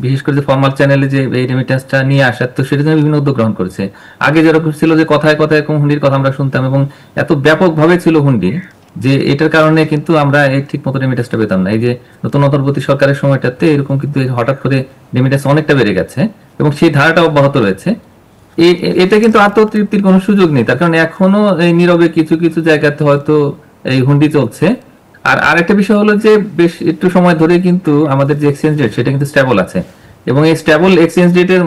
বিশেষ করে যে ফর্মাল চ্যানেলে যে এই রেমিটেন্সটা নিয়ে আসার, তো সেটা জন্য বিভিন্ন উদ্যোগ গ্রহণ করেছে। আগে যেরকম ছিল যে কথায় কথায় এরকম হুন্ডির কথা আমরা শুনতাম এবং এত ব্যাপকভাবে ছিল হুন্ডি যে এটার কারণে কিন্তু আমরা এই ঠিক মতো রেমিটেন্সটা পেতাম না। এই যে নতুন অন্তর্বর্তী সরকারের সময়টাতে এরকম কিন্তু হঠাৎ করে রেমিটেন্স অনেকটা বেড়ে গেছে এবং সেই ধারাটা অব্যাহত রয়েছে। এটা কিন্তু আত্মতৃপ্তির কোনো সুযোগ নেই, তার কারণ এখনো এই নীরবে কিছু কিছু জায়গাতে হয়তো এই হুন্ডি চলছে। আর আরেকটা বিষয় হলো যে বেশ একটু সময় ধরে কিন্তু আমাদের যে এক্সচেঞ্জ রেট সেটা কিন্তু স্টেবল আছে এবং এই স্টেবল এক্সচেঞ্জ রেটের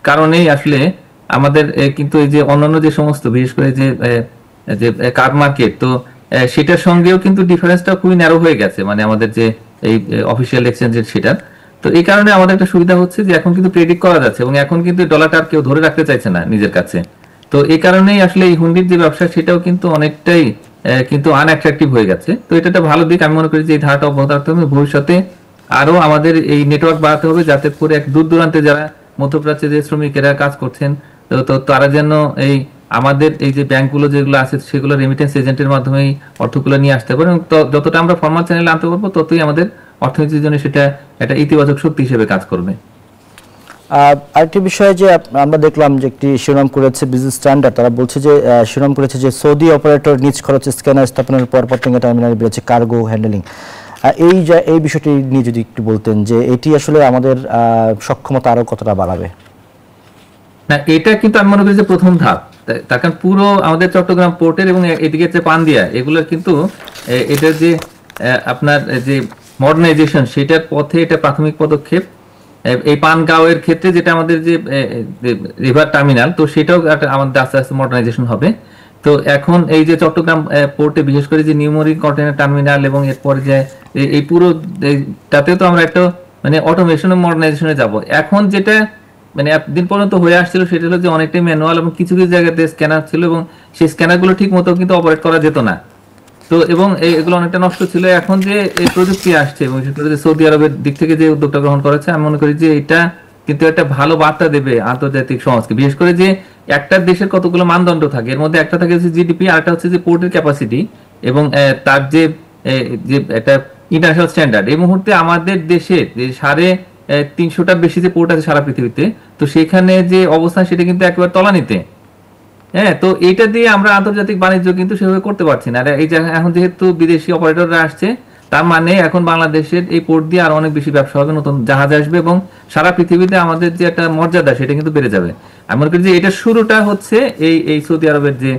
কারণেই আসলে আমাদের কিন্তু এই যে অন্যান্য যে সমস্ত বিশেষ করে যে কার মার্কেট, তো সেটার সঙ্গেও কিন্তু ডিফারেন্সটা খুবই ন্যারো হয়ে গেছে, মানে আমাদের যে এই অফিসিয়াল এক্সচেঞ্জ রেট সেটার। তো এই কারণে আমাদের একটা সুবিধা হচ্ছে যে এখন কিন্তু প্রেডিক্ট করা যাচ্ছে এবং এখন কিন্তু ডলারটা আর কেউ ধরে রাখতে চাইছে না নিজের কাছে। তো এই কারণেই আসলে এই হুন্ডির যে ব্যবসা সেটাও কিন্তু অনেকটাই কিন্তু আনঅ্যাট্রাকটিভ হয়ে গেছে। তো এটা একটা ভালো দিক, আমি মনে করি যে এই ধারাটা অব্যাহত রাখতে হবে। ভবিষ্যতে আরো আমাদের এই নেটওয়ার্ক বাড়াতে হবে যাতে করে এক দূর দূরান্তে যারা মধ্যপ্রাচ্যে যে শ্রমিকেরা কাজ করছেন তো তারা যেন এই আমাদের এই যে ব্যাংকগুলো যেগুলো আছে সেগুলো রেমিটেন্স এজেন্টের মাধ্যমেই অর্থগুলো নিয়ে আসতে পারে এবং যতটা আমরা ফর্মাল চ্যানেলে আনতে পারবো ততই আমাদের অর্থনীতির জন্য সেটা একটা ইতিবাচক শক্তি হিসেবে কাজ করবে। আরেকটি বিষয় যে আমরা দেখলাম যে একটি শিরোনাম করেছে বিজনেস স্ট্যান্ডার্ড, তারা বলছে যে শিরোনাম করেছে যে সৌদি অপারেটর নিজ খরচে স্ক্যানার স্থাপনের পর পতেঙ্গা টার্মিনালে বেড়েছে কার্গো হ্যান্ডলিং। এই বিষয়টি নিয়ে যদি একটু বলতেন যে এটি আসলে আমাদের সক্ষমতা আরো কতটা বাড়াবে? না, এটা কিন্তু আমি মনে করি যে প্রথম ধাপ, তার কারণ পুরো আমাদের চট্টগ্রাম পোর্টের এবং এদিকে যে পান্দিয়া এগুলোর কিন্তু এটার যে আপনার যে মডার্নাইজেশন সেটার পথে এটা প্রাথমিক পদক্ষেপ। এই পানগাঁওয়ের ক্ষেত্রে যেটা আমাদের যে রিভার টার্মিনাল, তো সেটাও আমাদের আস্তে আস্তে মডার্নাইজেশন হবে। তো এখন এই যে চট্টগ্রাম পোর্টে বিশেষ করে যে নিউমরিক কন্টেনার টার্মিনাল এবং এরপরে যে এই পুরো তাতেও তো আমরা একটা মানে অটোমেশন ও মডার্নাইজেশনে যাব। এখন যেটা মানে এতদিন পর্যন্ত হয়ে আসছিল সেটা হলো যে অনেকটাই ম্যানুয়াল এবং কিছু কিছু জায়গাতে স্ক্যানার ছিল এবং সেই স্ক্যানারগুলো ঠিক মতো কিন্তু অপারেট করা যেত না। তো এবং এগুলো অনেকটা নষ্ট ছিল। এখন যে এই প্রযুক্তি আসছে এবং সেটা যে সৌদি আরবের দিক থেকে যে উদ্যোগটা গ্রহণ করেছে, আমি মনে করি যে এটা কিন্তু একটা ভালো বার্তা দেবে আন্তর্জাতিক সমাজকে। বিশেষ করে যে একটা দেশের কতগুলো মানদণ্ড থাকে, এর মধ্যে একটা থাকে হচ্ছে জিডিপি, আর একটা হচ্ছে যে পোর্টের ক্যাপাসিটি এবং তার যে একটা ইন্টারন্যাশনাল স্ট্যান্ডার্ড। এই মুহূর্তে আমাদের দেশে যে 350টার বেশি যে পোর্ট আছে সারা পৃথিবীতে, তো সেখানে যে অবস্থান সেটা কিন্তু একেবারে তলানিতে। হ্যাঁ, তো এইটা দিয়ে আমরা আন্তর্জাতিক বাণিজ্য কিন্তু সেভাবে করতে পারছি না। আর এই যে এখন যেহেতু বিদেশি অপারেটররা আসছে, তার মানে এখন বাংলাদেশের এই পোর্ট দিয়ে আরো অনেক বেশি ব্যবসা হবে, নতুন জাহাজ আসবে এবং সারা পৃথিবীতে আমাদের যে একটা মর্যাদা সেটা কিন্তু বেড়ে যাবে। আমি মনে করি যে এটা শুরুটা হচ্ছে এই সৌদি আরবের যে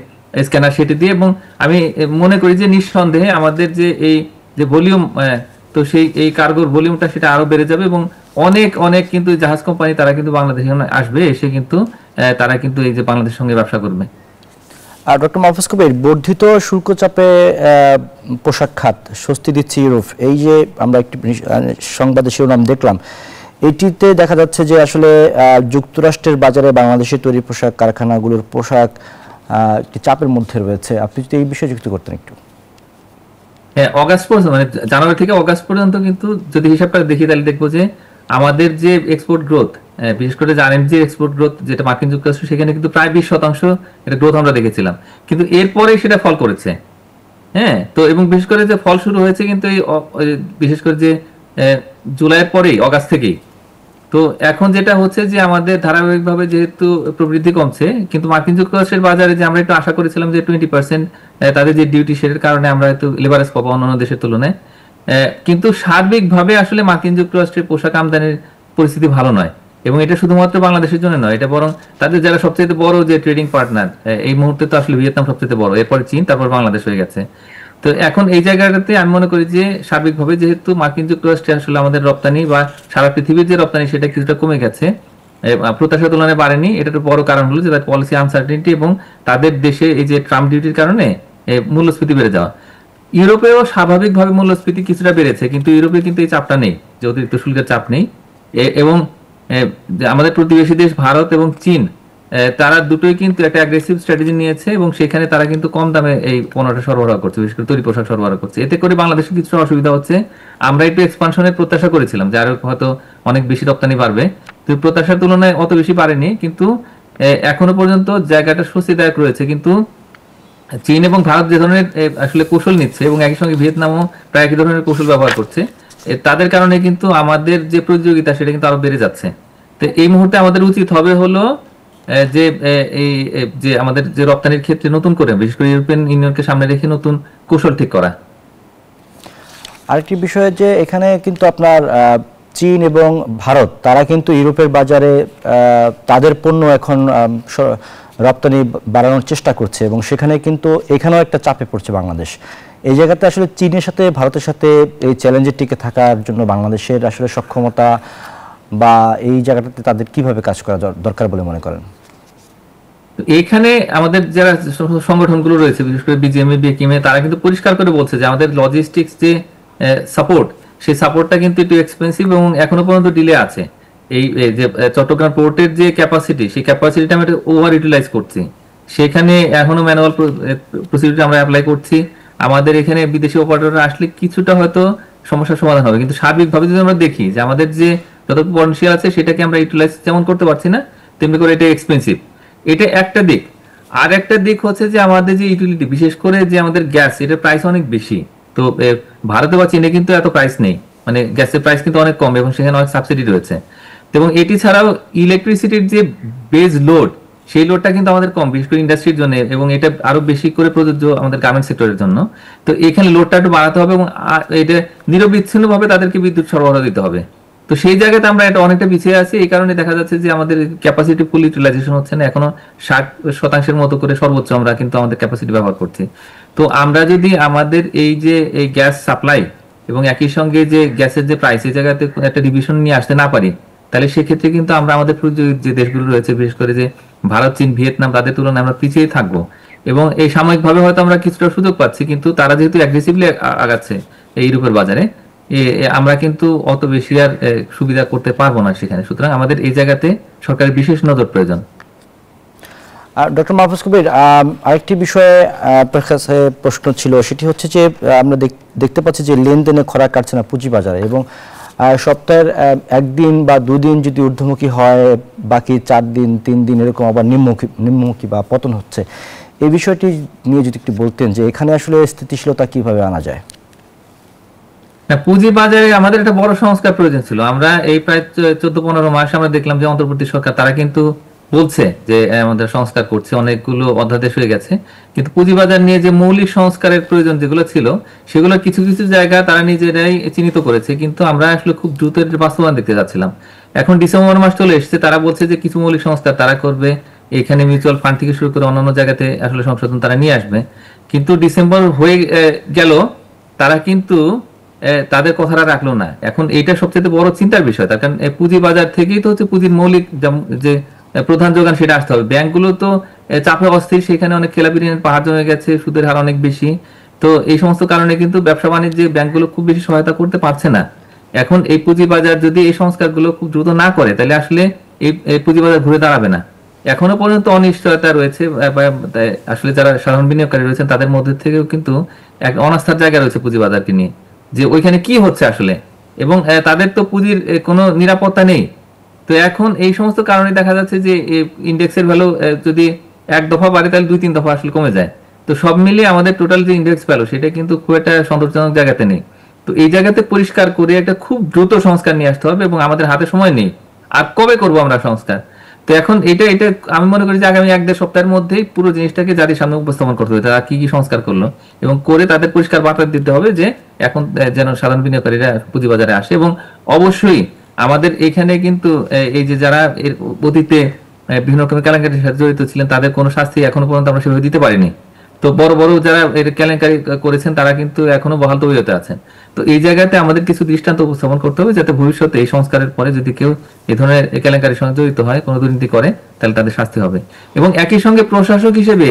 স্ক্যানার সেটি দিয়ে, এবং আমি মনে করি যে নিঃসন্দেহে আমাদের যে এই যে ভলিউম, তো সেই এই কার্গোর ভলিউমটা সেটা আরো বেড়ে যাবে এবং অনেক অনেক কিন্তু জাহাজ কোম্পানি তারা কিন্তু বাংলাদেশে আসবে, এসে কিন্তু তারা কিন্তু এই যে বাংলাদেশের সঙ্গে ব্যবসা করবে। আর ডক্টর মাহফুজ কবির, বর্ধিত শুল্ক চাপে পোশাক খাত স্বস্তি দিচ্ছে ইউরোপ, এই যে আমরা একটি সংবাদে শিরোনাম দেখলাম, এটিতে দেখা যাচ্ছে যে আসলে যুক্তরাষ্ট্রের বাজারে বাংলাদেশের তৈরি পোশাক কারখানাগুলোর পোশাক একটি চাপের মধ্যে রয়েছে। আপনি যদি এই বিষয়ে যুক্ত করতেন একটু। হ্যাঁ, অগাস্ট পর্যন্ত মানে জানুয়ারি থেকে অগাস্ট পর্যন্ত কিন্তু যদি হিসাবটা দেখি তাহলে দেখবো যে আমাদের যে এক্সপোর্ট গ্রোথ, বিশেষ করে জানেন যে এক্সপোর্ট গ্রোথ যেটা মার্কিন যুক্তরাষ্ট্র, সেখানে কিন্তু প্রায় 20% এটা গ্রোথ আমরা দেখেছিলাম, কিন্তু এরপরে সেটা ফল করেছে। হ্যাঁ, তো এবং বিশেষ করে যে ফল শুরু হয়েছে কিন্তু এই বিশেষ করে যে জুলাইয়ের পরেই, অগাস্ট থেকেই। তো এখন যেটা হচ্ছে যে আমাদের ধারাবাহিকভাবে যেহেতু প্রবৃদ্ধি কমছে, কিন্তু মার্কিন যুক্তরাষ্ট্রের বাজারে যে আমরা একটু আশা করেছিলাম যে 20% তাদের যে ডিউটি সেটার কারণে আমরা একটু লেভারেজ পাবো অন্যান্য দেশের তুলনায়, কিন্তু সার্বিকভাবে আসলে মার্কিন যুক্তরাষ্ট্রের পোশাক আমদানির পরিস্থিতি ভালো নয়। এবং এটা শুধুমাত্র বাংলাদেশের জন্য নয়, এটা বরং তাদের যারা সবচেয়ে বড় যে ট্রেডিং পার্টনার, এই মুহূর্তে তো আসলে ভিয়েতনাম সবচেয়ে বড়, এরপরে চীন, তারপর বাংলাদেশ হয়ে গেছে। তো এখন এই জায়গাটাতে আমি মনে করি যে সার্বিকভাবে যেহেতু মার্কিন যুক্তরাষ্ট্রে আসলে আমাদের রপ্তানি বা সারা পৃথিবীর যে রপ্তানি সেটা কিছুটা কমে গেছে, প্রত্যাশার তুলনায় বাড়েনি। এটার বড় কারণ হলো যে তাদের পলিসি আনসার্টেনিটি এবং তাদের দেশে এই যে ট্রাম্প ডিউটির কারণে মূল্যস্ফীতি বেড়ে যাওয়া। ইউরোপেও স্বাভাবিকভাবে মূল্যস্ফীতি কিছুটা বেড়েছে, কিন্তু ইউরোপে কিন্তু এই চাপটা নেই, যে অতিরিক্ত শুল্কের চাপ নেই। এবং আমাদের প্রতিবেশী দেশ ভারত এবং চীন, তারা দুটোই কিন্তু একটা অ্যাগ্রেসিভ স্ট্র্যাটেজি নিয়েছে এবং সেখানে তারা কিন্তু কম দামে এই পণ্যটা সরবরাহ করছে, বিশেষ করে তৈরি পোশাক সরবরাহ করছে। এতে করে বাংলাদেশে কিছু অসুবিধা হচ্ছে। আমরা একটু এক্সপানশনের প্রত্যাশা করেছিলাম যে আরো হয়তো অনেক বেশি রপ্তানি বাড়বে, তো প্রত্যাশার তুলনায় অত বেশি পারেনি, কিন্তু এখনো পর্যন্ত জায়গাটা স্বস্তিদায়ক রয়েছে। কিন্তু চীন এবং ভারত যে ধরনের আসলে কৌশল নিচ্ছে এবং একই সঙ্গে ভিয়েতনামও প্রায় একই ধরনের কৌশল ব্যবহার করছে, তাদের কারণে কিন্তু আমাদের যে প্রতিযোগিতা সেটা কিন্তু আরো বেড়ে যাচ্ছে। তো এই মুহূর্তে আমাদের উচিত হবে হলো যে এই যে আমাদের যে রপ্তানির ক্ষেত্রে নতুন করে বিশেষ করে ইউরোপিয়ান ইউনিয়নকে সামনে রেখে নতুন কৌশল ঠিক করা। আরেকটি বিষয় যে এখানে কিন্তু আপনার চীন এবং ভারত তারা কিন্তু ইউরোপের বাজারে তাদের পণ্য এখন রপ্তানি বাড়ানোর চেষ্টা করছে এবং সেখানে কিন্তু এখানেও একটা চাপে পড়ছে বাংলাদেশ। এই জায়গাতে আসলে চীনের সাথে ভারতের সাথে এই চ্যালেঞ্জের টিকে থাকার জন্য বাংলাদেশের আসলে সক্ষমতা বা এই জায়গাটাতে তাদের কিভাবে কাজ করা দরকার বলে মনে করেন? এখানে আমাদের যারা সংগঠনগুলো রয়েছে বিশেষ করে বিজিএমএ বিএকিমে, তারা কিন্তু পরিষ্কার করে বলছে যে আমাদের লজিস্টিক্স যে সাপোর্ট, সেই সাপোর্টটা কিন্তু একটু এক্সপেন্সিভ এবং এখনো পর্যন্ত ডিলে আছে। এই যে চট্টগ্রাম পোর্টের যে ক্যাপাসিটি, সেই ক্যাপাসিটিটা আমরা ওভার ইউটিলাইজ করছি। সেখানে এখনো ম্যানুয়াল প্রসিডিউর আমরা অ্যাপ্লাই করছি। আমাদের এখানে বিদেশি অপারেটররা আসলে কিছুটা হয়তো সমস্যার সমাধান হবে, কিন্তু সার্বিকভাবে যদি আমরা দেখি যে আমাদের যে যত পটেনশিয়াল আছে সেটাকে আমরা ইউটিলাইজ যেমন করতে পারছি না, তেমনি করে এটা এক্সপেন্সিভ। এটা একটা দিক। আর একটা দিক হচ্ছে যে আমাদের যে ইউটিলিটি, বিশেষ করে যে আমাদের গ্যাস, এটার প্রাইস অনেক বেশি। তো ভারতে বা চীনে কিন্তু এত প্রাইস নেই, মানে গ্যাসের প্রাইস কিন্তু অনেক কম এবং সেখানে অনেক সাবসিডি রয়েছে। এবং এটি ছাড়াও ইলেকট্রিসিটির যে বেজ লোড, সেই লোডটা কিন্তু আমাদের কম, বিশেষ করে ইন্ডাস্ট্রির জন্য, এবং এটা আরো বেশি করে প্রযোজ্য আমাদের গার্মেন্ট সেক্টরের জন্য। তো এখানে লোডটা একটু বাড়াতে হবে এবং এটা নিরবিচ্ছিন্নভাবে তাদেরকে বিদ্যুৎ সরবরাহ দিতে হবে। তো সেই জায়গাতে আমরা এটা অনেকটা পিছিয়ে আছি। এই কারণে দেখা যাচ্ছে যে আমাদের ক্যাপাসিটি ফুল ইউটিলাইজেশন হচ্ছে না, এখনো 60% মতো করে সর্বোচ্চ আমরা কিন্তু আমাদের ক্যাপাসিটি ব্যবহার করছি। তো আমরা যদি আমাদের এই যে এই গ্যাস সাপ্লাই এবং একই সঙ্গে যে গ্যাসের যে প্রাইস, এই জায়গাতে একটা ডিভিশন নিয়ে আসতে না পারি, তাহলে সেক্ষেত্রে কিন্তু আমরা আমাদের যে দেশগুলো রয়েছে বিশেষ করে যে ভারত, চীন, ভিয়েতনাম, তাদের তুলনায় আমরা পিছিয়ে থাকবো। এবং এই সাময়িকভাবে হয়তো আমরা কিছুটা সুযোগ পাচ্ছি, কিন্তু তারা যেহেতু অ্যাগ্রেসিভলি আগাচ্ছে এই ইউরোপের বাজারে, আমরা কিন্তু অত বেশি আর সুবিধা করতে পারবো না সেখানে। সুতরাং আমাদের এই জায়গাতে সরকারের বিশেষ নজর প্রয়োজন। ডক্টর মাহফুজ কবির, আরেকটি বিষয়ে আপনার কাছে প্রশ্ন ছিল, সেটি হচ্ছে যে আমরা দেখতে পাচ্ছি যে লেনদেনে খরা কাটছে না পুঁজিবাজারে, এবং সপ্তাহের একদিন বা দুদিন যদি ঊর্ধ্বমুখী হয়, বাকি 4 দিন 3 দিন এরকম আবার নিম্নমুখী বা পতন হচ্ছে। এই বিষয়টি নিয়ে যদি একটু বলতেন যে এখানে আসলে স্থিতিশীলতা কিভাবে আনা যায়? পুঁজিবাজারে আমাদের একটা বড় সংস্কার প্রয়োজন ছিল। আমরা এই প্রায় 14-15 মাস আমরা দেখলাম যে অন্তর্বর্তী সরকার তারা কিন্তু বলছে যে আমাদের সংস্কার করছে, অনেকগুলো অধ্যাদেশ হয়ে গেছে, কিন্তু পুঁজিবাজার নিয়ে যে মৌলিক সংস্কারের প্রয়োজন যেগুলো ছিল সেগুলো কিছু কিছু জায়গা তারা নিজেরাই চিহ্নিত করেছে, কিন্তু আমরা আসলে খুব দ্রুত বাস্তবায়ন দেখতে যাচ্ছিলাম। এখন ডিসেম্বর মাস চলে এসেছে, তারা বলছে যে কিছু মৌলিক সংস্কার তারা করবে, এখানে মিউচুয়াল ফান্ড থেকে শুরু করে অন্যান্য জায়গাতে আসলে সংশোধন তারা নিয়ে আসবে। কিন্তু ডিসেম্বর হয়ে গেল, তারা কিন্তু তাদের কথাটা রাখলো না। এখন এইটা সবচেয়ে বড় চিন্তার বিষয়, তার কারণ পুঁজিবাজার থেকেই তো হচ্ছে পুঁজির মৌলিক যে প্রধান যোগান সেটা আসতে হবে। ব্যাংকগুলো তো চাপে অস্থির, সেখানে অনেক খেলাপি ঋণের পাহাড় জমে গেছে, সুদের হার অনেক বেশি। তো এই সমস্ত কারণে কিন্তু ব্যবসা বাণিজ্যে ব্যাংকগুলো খুব বেশি সহায়তা করতে পারছে না। এখন এই পুঁজিবাজার যদি এই সংস্কারগুলো খুব দ্রুত না করে, তাহলে আসলে এই পুঁজিবাজার ঘুরে দাঁড়াবে না। এখনো পর্যন্ত অনিশ্চয়তা রয়েছে, আসলে যারা সাধারণ বিনিয়োগকারী রয়েছেন তাদের মধ্যে থেকেও কিন্তু এক অনাস্থার জায়গা রয়েছে পুঁজিবাজারকে নিয়ে, যে ওইখানে কি হচ্ছে আসলে, এবং তাদের তো পুঁজির কোনো নিরাপত্তা নেই। তো এখন এই সমস্ত কারণে দেখা যাচ্ছে যে ইন্ডেক্সের ভ্যালু যদি 1 দফা বাড়ে তাহলে 2-3 দফা আসলে কমে যায়। তো সব মিলিয়ে আমাদের টোটাল যে ইন্ডেক্স ভ্যালু সেটা কিন্তু খুব একটা সন্তোষজনক জায়গাতে নেই। তো এই জায়গাতে পরিষ্কার করে একটা খুব দ্রুত সংস্কার নিয়ে আসতে হবে, এবং আমাদের হাতে সময় নেই। আর কবে করব আমরা সংস্কার? তো এখন এটা আমি মনে করি যে আগামী 1-1.5 সপ্তাহের মধ্যেই পুরো জিনিসটাকে জাতির সামনে উপস্থাপন করতে হবে, তারা কি কি সংস্কার করলো, এবং করে তাদের পরিষ্কার বার্তা দিতে হবে যে এখন যেন সাধারণ বিনিয়োগকারীরা পুঁজিবাজারে আসে। এবং অবশ্যই আমাদের এখানে কিন্তু এই যে যারা এর অতীতে বিভিন্ন রকমের কেলেঙ্কারির সাথে জড়িত ছিলেন তাদের কোনো শাস্তি এখনো পর্যন্ত আমরা সেভাবে দিতে পারিনি। তো বড় বড় যারা এর কেলেঙ্কারি করেছেন তারা কিন্তু এখনো বহাল তবিয়তে আছেন। তো এই জায়গাতে আমাদের কিছু দৃষ্টান্ত উপস্থাপন করতে হবে, যাতে ভবিষ্যতে এই সংস্কারের পরে যদি কেউ এই ধরনের কেলেঙ্কারির সঙ্গে জড়িত হয়, কোনো দুর্নীতি করে, তাহলে তাদের শাস্তি হবে। এবং একই সঙ্গে প্রশাসক হিসেবে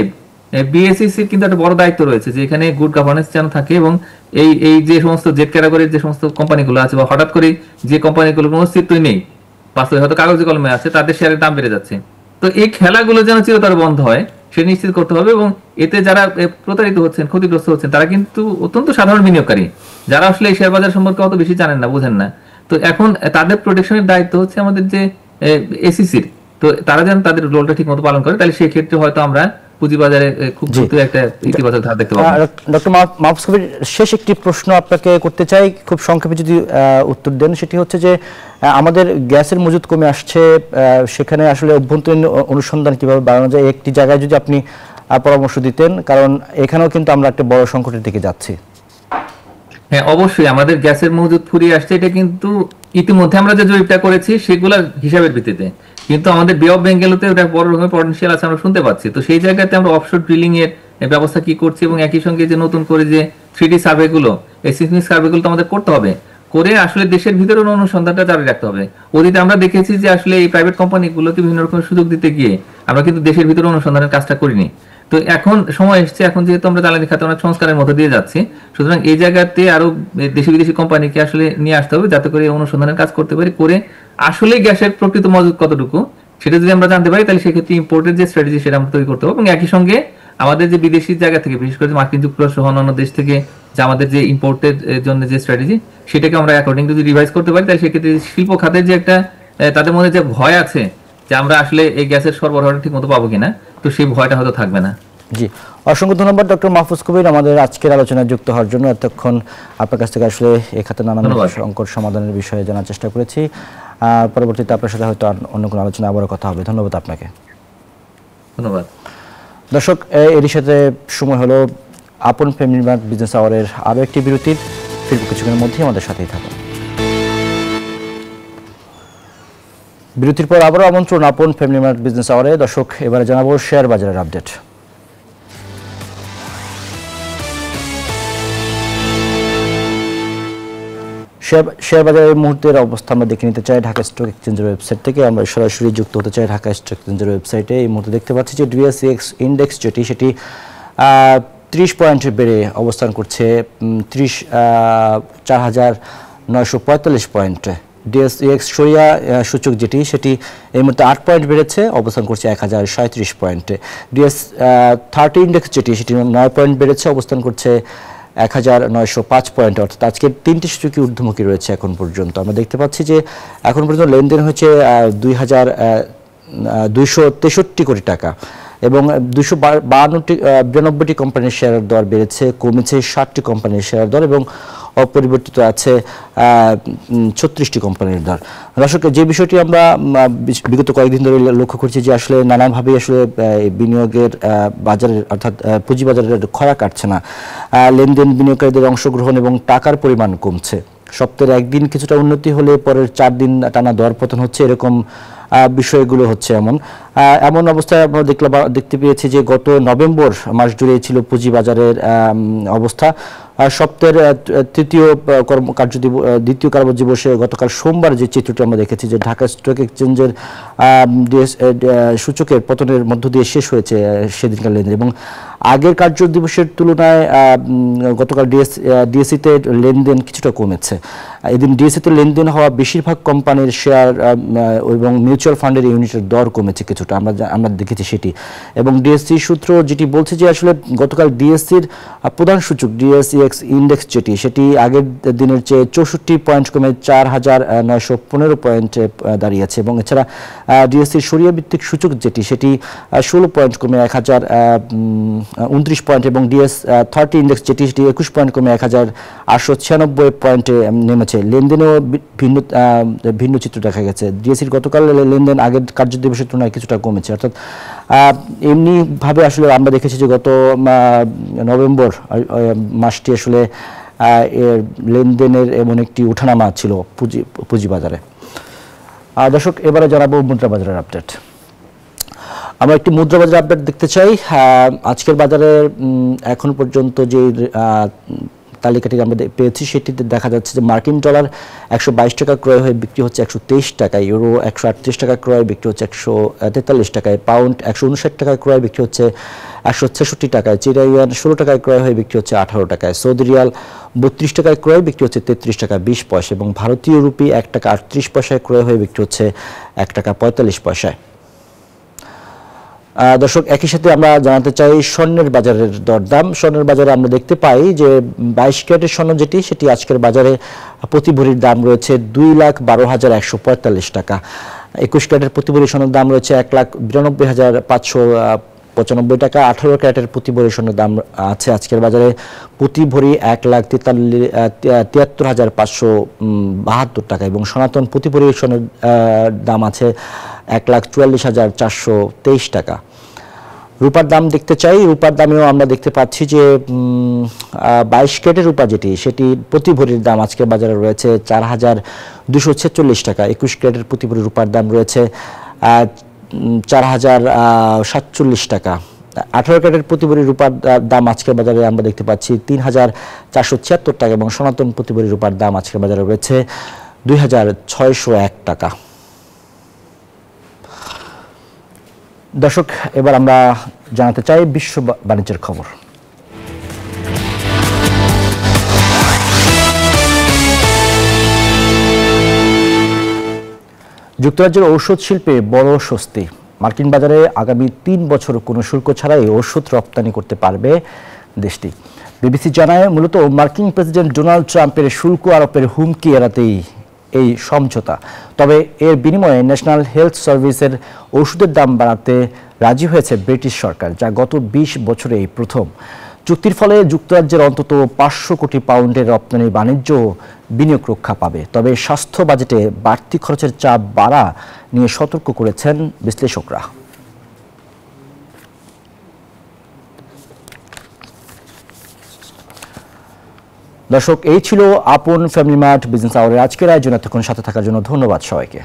বিএসইসির কিন্তু একটা বড় দায়িত্ব রয়েছে যে এখানে গুড গভর্নেন্স যেন থাকে, এবং এই যে সমস্ত জেড ক্যাটাগরির যে সমস্ত কোম্পানিগুলো আছে, বা হঠাৎ করে যে কোম্পানিগুলোর কোনো অস্তিত্বই নেই, বাস্তবে হয়তো কাগজে কলমে আছে, তাদের শেয়ারের দাম বেড়ে যাচ্ছে। তো এই খেলাগুলো যেন চিরতরে বন্ধ হয় সে নিশ্চিত করতে হবে। এবং এতে যারা প্রতারিত হচ্ছেন, ক্ষতিগ্রস্ত হচ্ছেন, তারা কিন্তু অত্যন্ত সাধারণ বিনিয়োগকারী, যারা আসলে এই শেয়ার বাজার সম্পর্কে অত বেশি জানেন না, বোঝেন না। তো এখন তাদের প্রোটেকশনের দায়িত্ব হচ্ছে আমাদের যে এসিসির। তো তারা যেন তাদের রোলটা ঠিক মতো পালন করে, তাহলে সেই ক্ষেত্রে হয়তো আমরা পুঁজিবাজারে খুব দ্রুত একটা ইতিবাচক ধারা দেখতে পাবো। ডক্টর মাহফুজ কবির, শেষ একটি প্রশ্ন আপনাকে করতে চাই, খুব সংক্ষেপে যদি উত্তর দেন। সেটি হচ্ছে যে আমাদের গ্যাসের মজুদ কমে আসছে, সেখানে আসলে অভ্যন্তরীণ অনুসন্ধান কিভাবে বাড়ানো যায়, একটি জায়গায় যদি আপনি পরামর্শ দিতেন, কারণ এখানেও কিন্তু আমরা একটা বড় সংকটের দিকে যাচ্ছি। হ্যাঁ, অবশ্যই আমাদের গ্যাসের মজুদ ফুরিয়ে আসছে, এটা কিন্তু ইতিমধ্যে আমরা যে জরিপটা করেছি সেগুলোর হিসাবের ভিত্তিতে, কিন্তু আমাদের বে অফ বেঙ্গলতে ওটা বড় রকমের পটেনশিয়াল আছে আমরা শুনতে পাচ্ছি। তো সেই জায়গাতে আমরা অফশোর ড্রিলিং এর ব্যবস্থা কি করছি, এবং একই সঙ্গে যে নতুন করে যে 3D সার্ভেগুলো, এই সিসমিক সার্ভেগুলো তো আমাদের করতে হবে, করে আসলে দেশের ভিতরে অনুসন্ধানটা জারি রাখতে হবে। অতীতে আমরা দেখেছি যে আসলে এই প্রাইভেট কোম্পানিগুলোকে বিভিন্ন রকমের সুযোগ দিতে গিয়ে আমরা কিন্তু দেশের ভিতরে অনুসন্ধানের কাজটা করিনি। তো এখন সময় এসছে, এখন যেহেতু আমরা জ্বালানি খাতে অনেক সংস্কারের মধ্যে দিয়ে যাচ্ছি, সুতরাং এই জায়গাতে আরো দেশি বিদেশি কোম্পানিকে আসলে নিয়ে আসতে হবে, যাতে করে অনুসন্ধানের কাজ করতে পারি, করে আসলে গ্যাসের প্রকৃত মজুদ কতটুকু সেটা যদি আমরা জানতে পারি, তাহলে সেক্ষেত্রে ইম্পোর্টের যে স্ট্র্যাটেজি সেটা আমরা তৈরি করতে হবে। এবং একই সঙ্গে আমাদের যে বিদেশি জায়গা থেকে, বিশেষ করে মার্কিন যুক্তরাষ্ট্র সহ অন্যান্য দেশ থেকে যে আমাদের যে ইম্পোর্টের জন্য যে স্ট্র্যাটেজি, সেটাকে আমরা অ্যাকর্ডিং যদি রিভাইজ করতে পারি, তাহলে সেক্ষেত্রে শিল্প খাতের যে একটা তাদের মধ্যে যে ভয় আছে যে আমরা আসলে এই গ্যাসের সরবরাহটা ঠিক মতো পাবো কিনা, তো সেই ভয়টা হয়তো থাকবে না। জি, অসংখ্য ধন্যবাদ ডক্টর মাহফুজ কবির আমাদের আজকের আলোচনায় যুক্ত হওয়ার জন্য। এতক্ষণ আপনার কাছ থেকে আসলে এই খাতে নানান সংকট সমাধানের বিষয়ে জানার চেষ্টা করেছি। পরবর্তীতে আপনার সাথে হয়তো অন্য কোনো আলোচনা আবারও কথা হবে। ধন্যবাদ আপনাকে। ধন্যবাদ দর্শক, এরই সাথে সময় হলো আপন ফ্যামিলি মার্ট বিজনেস আওয়ারের আরও একটি বিরতির। ফিরব কিছুক্ষণের মধ্যেই, আমাদের সাথেই থাকুন। বিরতির পর আবারও আমন্ত্রণ আপন ফ্যামিলি মার্ট বিজনেস আওয়ারে। দর্শক, এবারে জানাবো শেয়ার বাজারের আপডেট। শেয়ার বাজারের মুহূর্তের অবস্থা আমরা দেখে নিতে চাই ঢাকা স্টক এক্সচেঞ্জের ওয়েবসাইট থেকে। আমরা সরাসরি যুক্ত হতে চাই ঢাকা স্টক এক্সচেঞ্জের ওয়েবসাইটে। এই মুহূর্তে দেখতে পাচ্ছি যে ডিএসইএক্স ইন্ডেক্স সেটি 30 পয়েন্ট বেড়ে অবস্থান করছে 40,000 945 পয়েন্ট। ডিএসইএক্স সরিয়া সূচক যেটি সেটি এই মুহূর্তে 8 পয়েন্ট বেড়েছে, অবস্থান করছে 1037 পয়েন্টে। ডিএস 30 ইন্ডেক্স যেটি সেটি 9 পয়েন্ট বেড়েছে, অবস্থান করছে 1905 পয়েন্ট। অর্থাৎ আজকে 3টি সূচকই ঊর্ধ্বমুখী রয়েছে এখন পর্যন্ত। আমরা দেখতে পাচ্ছি যে এখন পর্যন্ত লেনদেন হয়েছে 2,263 কোটি টাকা এবং 292টি কোম্পানির শেয়ারের দর বেড়েছে, কমেছে 60টি কোম্পানির শেয়ারের দর এবং অপরিবর্তিত আছে 36টি কোম্পানির দর। দর্শক, যে বিষয়টি আমরা বিগত কয়েকদিন ধরে লক্ষ্য করছি যে আসলে নানাভাবে আসলে বিনিয়োগের বাজারের অর্থাৎ পুঁজিবাজারের খরা কাটছে না, লেনদেন, বিনিয়োগকারীদের অংশগ্রহণ এবং টাকার পরিমাণ কমছে। সপ্তাহের একদিন কিছুটা উন্নতি হলে পরের 4 দিন টানা দরপতন হচ্ছে, এরকম বিষয়গুলো হচ্ছে। এমন অবস্থায় আমরা দেখতে পেয়েছি যে গত নভেম্বর মাস জুড়ে ছিল পুঁজিবাজারের অবস্থা। সপ্তাহের দ্বিতীয় কার্যদিবসে গতকাল সোমবার যে চিত্রটি আমরা দেখেছি যে ঢাকা স্টক এক্সচেঞ্জের সূচকের পতনের মধ্য দিয়ে শেষ হয়েছে সেদিনকার লেনদেন এবং আগের কার্যদিবসের তুলনায় গতকাল ডিএসইতে লেনদেন কিছুটা কমেছে। এদিন ডিএসইতে লেনদেন হওয়া বেশিরভাগ কোম্পানির শেয়ার এবং মিউচুয়াল ফান্ডের ইউনিটের দর কমেছে কিছুটা, আমরা দেখেছি সেটি। এবং ডিএসসি সূত্র যেটি বলছে যে আসলে গতকাল ডিএসসির প্রধান সূচক ডিএসইএক্স ইন্ডেক্স যেটি সেটি আগের দিনের চেয়ে 64 পয়েন্ট কমে 4,915 পয়েন্টে দাঁড়িয়েছে এবং এছাড়া ডিএসসির সরিয়া ভিত্তিক সূচক যেটি সেটি 16 পয়েন্ট কমে 1029 পয়েন্ট এবং ডিএস 30 ইন্ডেক্স যেটি সেটি 21 পয়েন্ট কমে 1896 পয়েন্টে নেমেছে। লেনদেনেও ভিন্ন চিত্র দেখা গেছে। ডিএসসির গতকাল লেনদেন আগের কার্যদিবসের তুলনায় কিছুটা কমেছে। অর্থাৎ এমনিভাবে আসলে আমরা দেখেছি যে গত নভেম্বর মাসটি আসলে লেনদেনের এমন একটি ওঠানামা ছিল পুঁজিবাজারে। দর্শক, এবারে জানাবো মুদ্রা বাজারের আপডেট। আমরা একটি মুদ্রা বাজার আপডেট দেখতে চাই। আজকের বাজারে এখন পর্যন্ত যে তালিকাটি আমরা পেয়েছি সেটিতে দেখা যাচ্ছে যে মার্কিন ডলার 122 টাকা ক্রয় হয়ে বিক্রি হচ্ছে 123 টাকায়, ইউরো 138 টাকা ক্রয় বিক্রি হচ্ছে 143 টাকায়, পাউন্ড 159 টাকায় ক্রয় বিক্রি হচ্ছে 166 টাকায়, চীনা ইউয়ান 16 টাকায় ক্রয় হয়ে বিক্রি হচ্ছে 18 টাকায়, সৌদি রিয়াল 32 টাকায় ক্রয় বিক্রি হচ্ছে 33 টাকা 20 পয়সা এবং ভারতীয় রুপি 1 টাকা 38 পয়সায় ক্রয় হয়ে বিক্রি হচ্ছে 1 টাকা 45 পয়সায়। দর্শক, একই সাথে আমরা জানাতে চাই স্বর্ণের বাজারের দরদাম। স্বর্ণের বাজারে আমরা দেখতে পাই যে 22 ক্যারেটের স্বর্ণ যেটি সেটি আজকের বাজারে প্রতি ভরির দাম রয়েছে 2,12,145 টাকা। 21 ক্যারেটের প্রতি ভরি স্বর্ণের দাম রয়েছে 1,92,595 টাকা। 18 ক্যারেটের প্রতি ভরি স্বর্ণের দাম আছে আজকের বাজারে প্রতি ভরি 1,73,572 টাকা এবং সনাতন প্রতি ভরি স্বর্ণের দাম আছে 1,44,423 টাকা। রূপার দাম দেখতে চাই। রূপার দামেও আমরা দেখতে পাচ্ছি যে 22 ক্যারেটের রূপা যেটি সেটি প্রতি ভরির দাম আজকের বাজারে রয়েছে 4,246 টাকা। 21 ক্যারেটের প্রতি ভরি রূপার দাম রয়েছে 4,047 টাকা। 18 ক্যারেটের প্রতি ভরি রূপার দাম আজকের বাজারে আমরা দেখতে পাচ্ছি 3,476 টাকা এবং সনাতন প্রতি ভরি রূপার দাম আজকের বাজারে রয়েছে 2,601 টাকা। দর্শক, এবার আমরা জানাতে চাই বিশ্ব বাণিজ্যের খবর। যুক্তরাজ্যের ঔষধ শিল্পে বড় স্বস্তি। মার্কিন বাজারে আগামী 3 বছর কোনো শুল্ক ছাড়াই ওষুধ রপ্তানি করতে পারবে দেশটি। বিবিসি জানায় মূলত মার্কিন প্রেসিডেন্ট ডোনাল্ড ট্রাম্পের শুল্ক আরোপের হুমকি এড়াতেই এই সমঝোতা। তবে এর বিনিময়ে ন্যাশনাল হেলথ সার্ভিসের ওষুধের দাম বাড়াতে রাজি হয়েছে ব্রিটিশ সরকার, যা গত 20 বছরে এই প্রথম। চুক্তির ফলে যুক্তরাজ্যের অন্তত 500 কোটি পাউন্ডের রপ্তানি বাণিজ্য বিনিয়োগ রক্ষা পাবে। তবে স্বাস্থ্য বাজেটে বাড়তি খরচের চাপ বাড়া নিয়ে সতর্ক করেছেন বিশ্লেষকরা। দর্শক, এই ছিল আপন ফ্যামিলি মার্ট বিজনেস আওয়ারের আজকের আয়োজন। এতক্ষণ সাথে থাকার জন্য ধন্যবাদ সবাইকে।